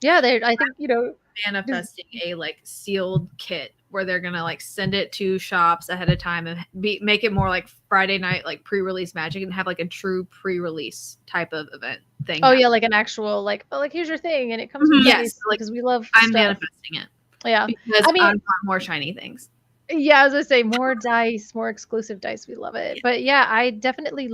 Yeah, I think, you know, manifesting a like sealed kit where they're gonna like send it to shops ahead of time and make it more like Friday night, like pre-release Magic, and have like a true pre-release type of event thing. Oh yeah, like an actual like, oh, like here's your thing, and it comes with yes, like, because we love. I'm manifesting it. Yeah, because I want more shiny things. Yeah, as I say, more dice, more exclusive dice. We love it. But yeah, I definitely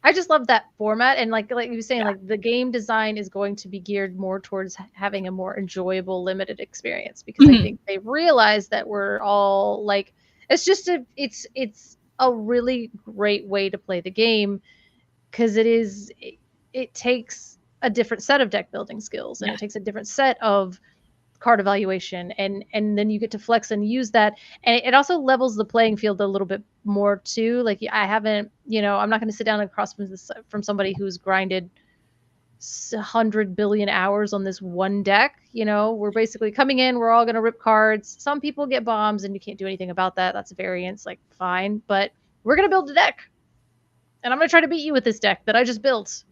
I just love that format. And like you were saying, like the game design is going to be geared more towards having a more enjoyable limited experience, because I think they realize that we're all like, it's a really great way to play the game, because it takes a different set of deck building skills, and it takes a different set of card evaluation, and then you get to flex and use that, and it also levels the playing field a little bit more too. Like, I haven't, you know, I'm not going to sit down across from somebody who's grinded 100 billion hours on this one deck. You know, we're basically coming in, we're all going to rip cards. Some people get bombs and you can't do anything about that. That's a variance, like, fine, but we're going to build a deck, and I'm going to try to beat you with this deck that I just built,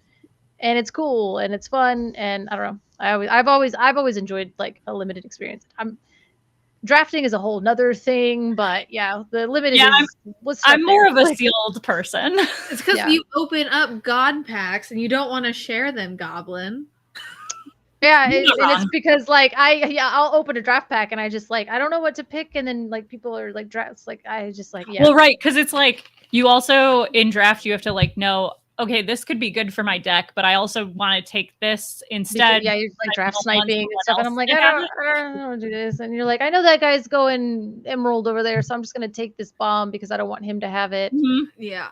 and it's cool and it's fun, and I don't know. I've always enjoyed like a limited experience. Drafting is a whole nother thing, but yeah, the limited I'm more of a sealed person. It's because you open up God packs and you don't want to share them, Goblin. Yeah, and it's because like I'll open a draft pack and I just like, I don't know what to pick, and then like people are like drafts, like I just like Well, right, because it's like you also in draft you have to like know, okay, this could be good for my deck, but I also want to take this instead. Because, you're like draft sniping and stuff, and I'm like, I don't want to do this. And you're like, I know that guy's going Emerald over there, so I'm just going to take this bomb because I don't want him to have it. Yeah.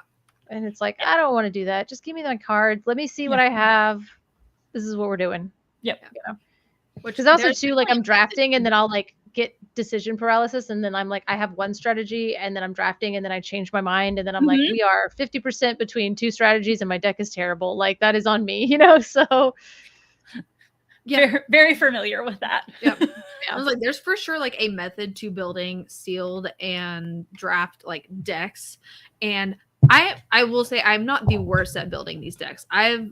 And it's like, I don't want to do that. Just give me my cards. Let me see what I have. This is what we're doing. Yep. You know? Because also too, like I'm drafting and then I'll like get decision paralysis, and then I'm like, I have one strategy, and then I'm drafting, and then I change my mind, and then I'm like, we are 50% between 2 strategies, and my deck is terrible. Like, that is on me, you know. So yeah, very, very familiar with that. Yep. I was like, there's for sure like a method to building sealed and draft like decks, and I will say I'm not the worst at building these decks. I've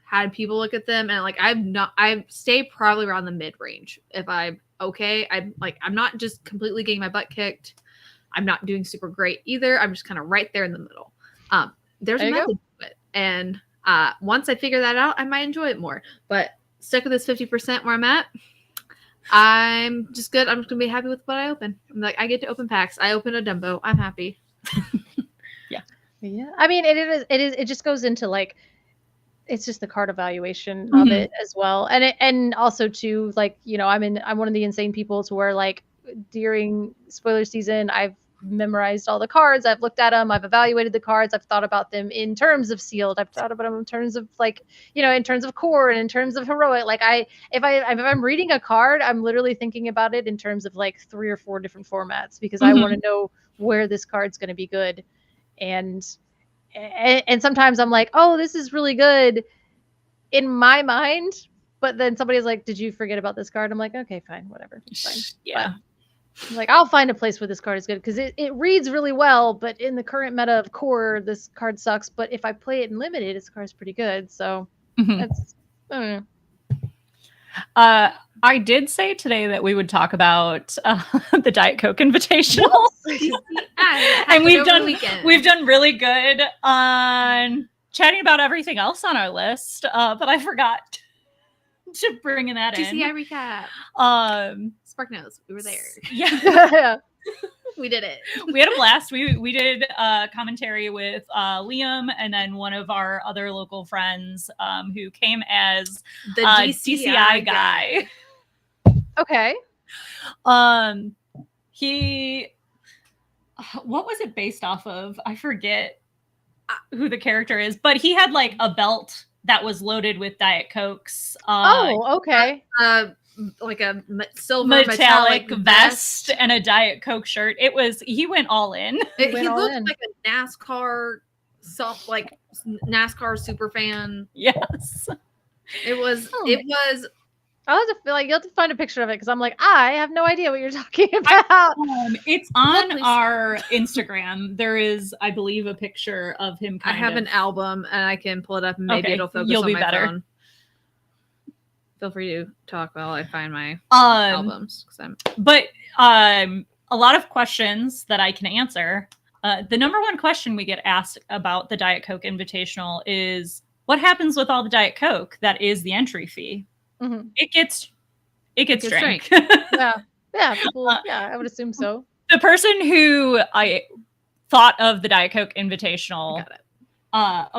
had people look at them and like I stay probably around the mid range. If I'm okay, I'm not just completely getting my butt kicked. I'm not doing super great either. I'm just kind of right there in the middle. There's a method to it, and once I figure that out, I might enjoy it more. But stuck with this 50% where I'm at, I'm just good. I'm just gonna be happy with what I open. I'm like, I get to open packs. I open a Dumbo. I'm happy. Yeah. I mean, it just goes into like, it's just the card evaluation of it as well. And also too, like, you know, I'm one of the insane people to where, like, during spoiler season, I've memorized all the cards, I've looked at them, I've evaluated the cards, I've thought about them in terms of sealed, I've thought about them in terms of, like, you know, in terms of core and in terms of heroic. Like, if I'm reading a card, I'm literally thinking about it in terms of like 3 or 4 different formats, because I want to know where this card's going to be good. And sometimes I'm like, oh, this is really good in my mind, but then somebody's like, did you forget about this card? I'm like, okay, fine, whatever, it's fine. Yeah. But like, I'll find a place where this card is good, because it reads really well, but in the current meta of core, this card sucks. But if I play it in limited, this card's pretty good. So that's, I don't know. I did say today that we would talk about the Diet Coke Invitational, and we've done really good on chatting about everything else on our list, but I forgot to bring that in. TCI recap. Spark knows we were there. Yeah. We did it. We had a blast. We did commentary with Liam, and then one of our other local friends who came as the DCI guy. Okay. He, what was it based off of? I forget who the character is, but he had like a belt that was loaded with Diet Cokes. Okay. Like a silver metallic vest and a Diet Coke shirt. He went all in. He looked like a NASCAR super fan. Yes. It was I'll have to feel like you'll have to find a picture of it, because I'm like, I have no idea what you're talking about. It's on our Instagram. There is, I believe, a picture of him. I have an album, and I can pull it up, and maybe it'll focus on my phone. Feel free to talk while I find my albums. But a lot of questions that I can answer. The number one question we get asked about the Diet Coke Invitational is, what happens with all the Diet Coke that is the entry fee? Mm-hmm. It gets drank. Yeah, people, I would assume so. The person who I thought of the Diet Coke Invitational. Got it.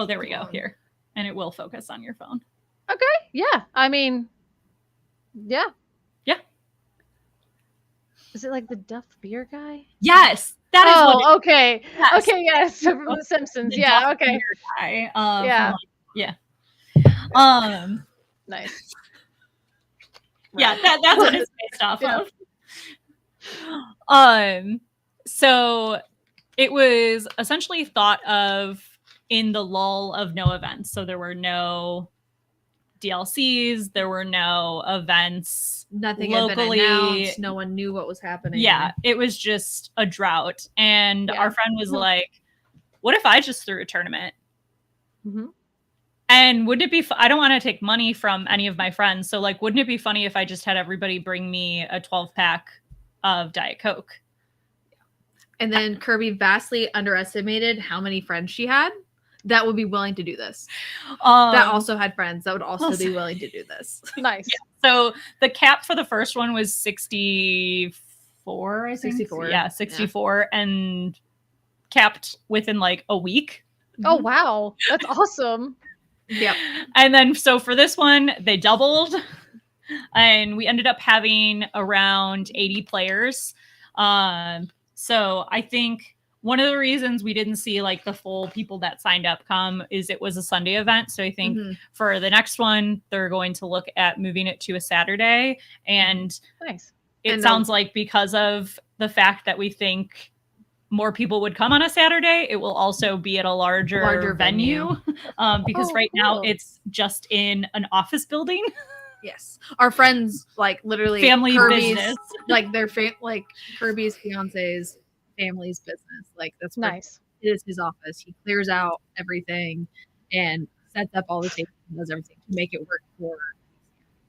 There we go. Here, and it will focus on your phone. Okay. Yeah. I mean, yeah. Yeah. Is it like the Duff beer guy? Yes. That is what okay. Yes. Okay, yes. From The Simpsons. Yeah, Duff okay. Beer guy. Yeah. Nice. Yeah, that's what it's based off of. So it was essentially thought of in the lull of no events. So there were no DLCs, there were no events. Nothing locally. Had been announced. No one knew what was happening. Yeah, it was just a drought. And our friend was like, what if I just threw a tournament? Mm-hmm. And wouldn't it be, I don't want to take money from any of my friends. So like, wouldn't it be funny if I just had everybody bring me a 12-pack of Diet Coke? And then Kirby vastly underestimated how many friends she had that would be willing to do this. That also had friends that would also be willing to do this. Nice. Yeah. So the cap for the first one was 64, I think. 64. Yeah, 64. Yeah. And capped within like a week. Oh, wow. That's awesome. Yep. And then so for this one, they doubled, and we ended up having around 80 players. So I think one of the reasons we didn't see like the full people that signed up come is it was a Sunday event. So I think for the next one, they're going to look at moving it to a Saturday. And nice. It sounds like because of the fact that we think more people would come on a Saturday, it will also be at a larger venue. Because now it's just in an office building. Yes. Our friends, like literally family Kirby's, business. Like their like Kirby's fiance's family's business. Like that's nice. It is his office. He clears out everything and sets up all the tables and does everything to make it work for.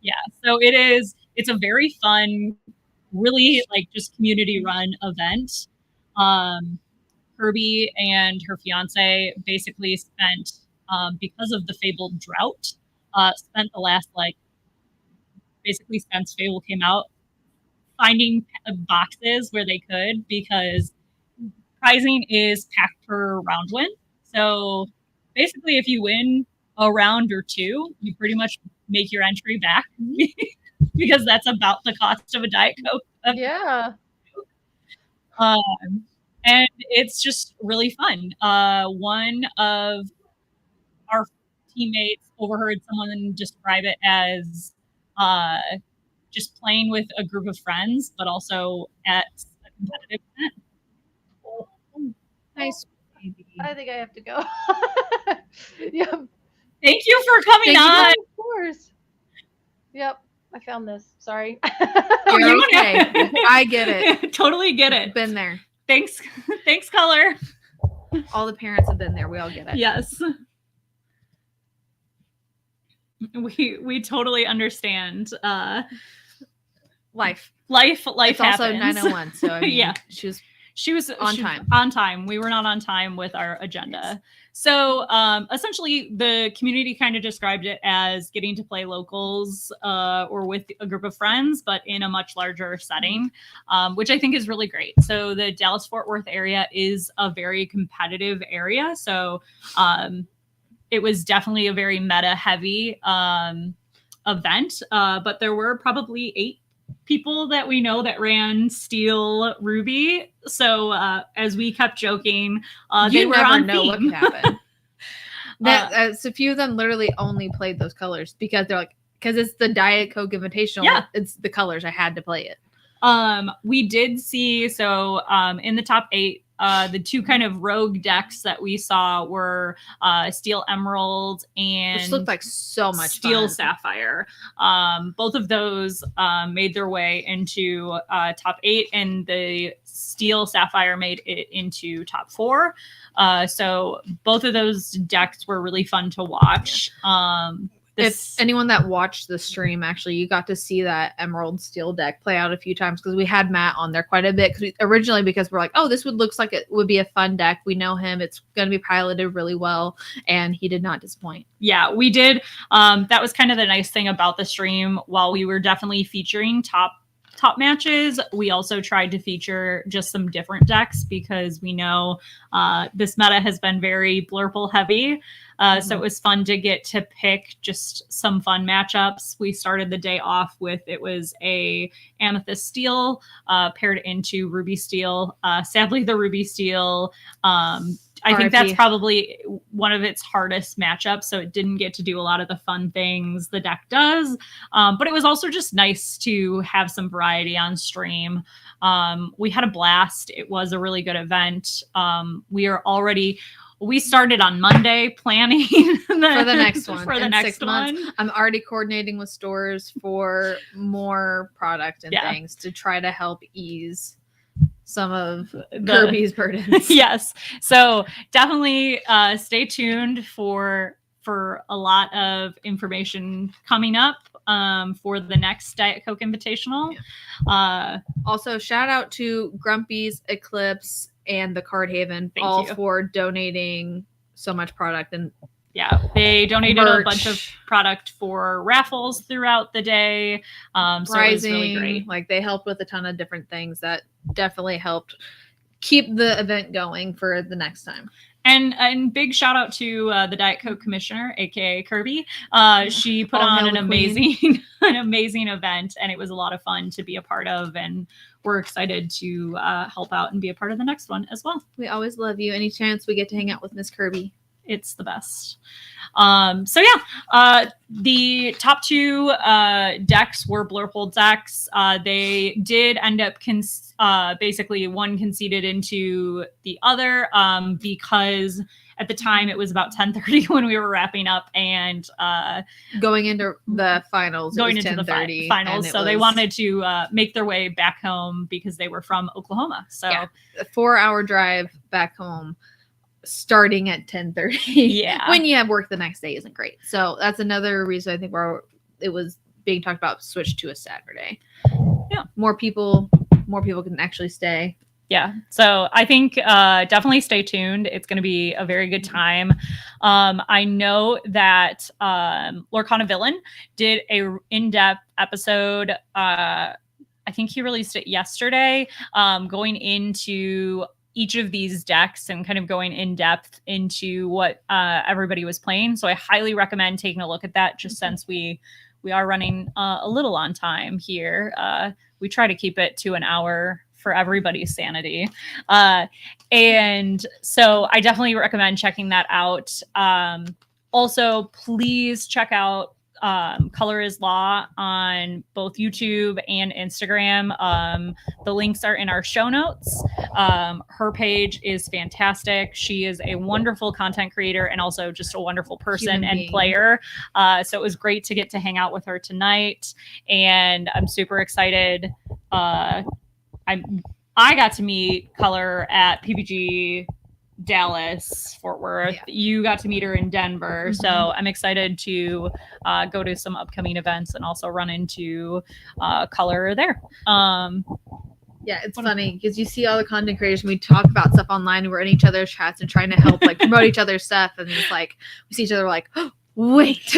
Yeah. So it's a very fun, really like just community run event. Kirby and her fiance basically spent, because of the fabled drought, spent the last basically since Fable came out, finding boxes where they could, because prizing is packed per round win. So basically, if you win a round or two, you pretty much make your entry back because that's about the cost of a Diet Coke. Yeah. And it's just really fun. One of our teammates overheard someone describe it as just playing with a group of friends, but also at a competitive event. Nice. I think I have to go. Yep. Thank you for coming on. Of course. Yep. I found this. Sorry. You're okay. I get it. Totally get it. Been there. Thanks, Color. All the parents have been there. We all get it. Yes. We totally understand. Life it's happens. Also 901. So I mean, yeah, she was on time. We were not on time with our agenda. Yes. So essentially, the community kind of described it as getting to play locals or with a group of friends, but in a much larger setting, which I think is really great. So the Dallas-Fort Worth area is a very competitive area. So it was definitely a very meta-heavy event, but there were probably 8 people that we know that ran Steel Ruby. So as we kept joking, they were on theme. What could happen. So a few of them literally only played those colors because they're like, because it's the Diet Coke Invitational. Yeah. It's the colors. I had to play it. We did see, so in the top 8, the 2 kind of rogue decks that we saw were Steel Emerald and which looked like so much Steel fun. Sapphire. Both of those made their way into top 8, and the Steel Sapphire made it into top 4. So both of those decks were really fun to watch. If anyone that watched the stream, actually, you got to see that Emerald Steel deck play out a few times because we had Matt on there quite a bit. Because we're like, oh, this looks like it would be a fun deck. We know him; it's going to be piloted really well, and he did not disappoint. Yeah, we did. That was kind of the nice thing about the stream. While we were definitely featuring top matches, we also tried to feature just some different decks because we know this meta has been very Blurple heavy. So it was fun to get to pick just some fun matchups. We started the day off with, it was a Amethyst Steel paired into Ruby Steel. Sadly, the Ruby Steel, I think that's probably one of its hardest matchups. So it didn't get to do a lot of the fun things the deck does. But it was also just nice to have some variety on stream. We had a blast. It was a really good event. We started on Monday planning for the next one. For the next one. I'm already coordinating with stores for more product and things to try to help ease some of Kirby's burdens. Yes. So definitely stay tuned for a lot of information coming up for the next Diet Coke Invitational. Yeah. Also, shout out to Grumpy's, Eclipse, and the Card Haven, for donating so much product. And yeah, they donated a bunch of product for raffles throughout the day. So it was really great. Like they helped with a ton of different things that definitely helped keep the event going for the next time. And big shout out to the Diet Coke commissioner, aka Kirby. She put on an amazing event, and it was a lot of fun to be a part of. And we're excited to help out and be a part of the next one as well. We always love you. Any chance we get to hang out with Miss Kirby, it's the best. So yeah, the top 2 decks were Blurple decks. They did end up basically one conceded into the other because at the time it was about 10:30 when we were wrapping up, and going into the finals. Going into the finals, so they wanted to make their way back home because they were from Oklahoma. So a 4-hour drive back home, starting at 10:30. Yeah, when you have work the next day isn't great. So that's another reason I think where it was being talked about, switch to a Saturday. Yeah, more people can actually stay. Yeah, so I think definitely stay tuned. It's going to be a very good time. I know that Lorcana Villain did a in-depth episode. I think he released it yesterday, going into each of these decks and kind of going in depth into what everybody was playing. So I highly recommend taking a look at that, just since we are running a little on time here. We try to keep it to an hour for everybody's sanity. And so I definitely recommend checking that out. Also, please check out Color is Law on both YouTube and Instagram. The links are in our show notes. Her page is fantastic. She is a wonderful content creator and also just a wonderful person and player. So it was great to get to hang out with her tonight, and I'm super excited. I got to meet Color at PPG Dallas, Fort Worth. Yeah. You got to meet her in Denver. So I'm excited to go to some upcoming events and also run into Color there. Yeah, it's funny because you see all the content creators and we talk about stuff online and we're in each other's chats and trying to help like promote each other's stuff, and it's like we see each other, we're like, oh, wait,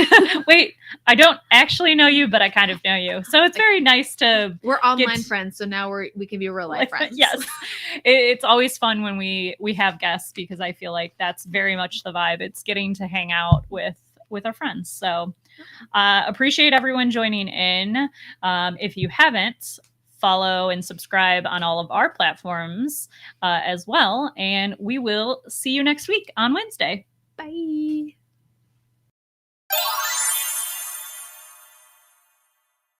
I don't actually know you, but I kind of know you. So it's very nice to... We're online friends, so now we can be real life friends. Yes. It's always fun when we have guests, because I feel like that's very much the vibe. It's getting to hang out with our friends. So appreciate everyone joining in. If you haven't, follow and subscribe on all of our platforms as well. And we will see you next week on Wednesday. Bye.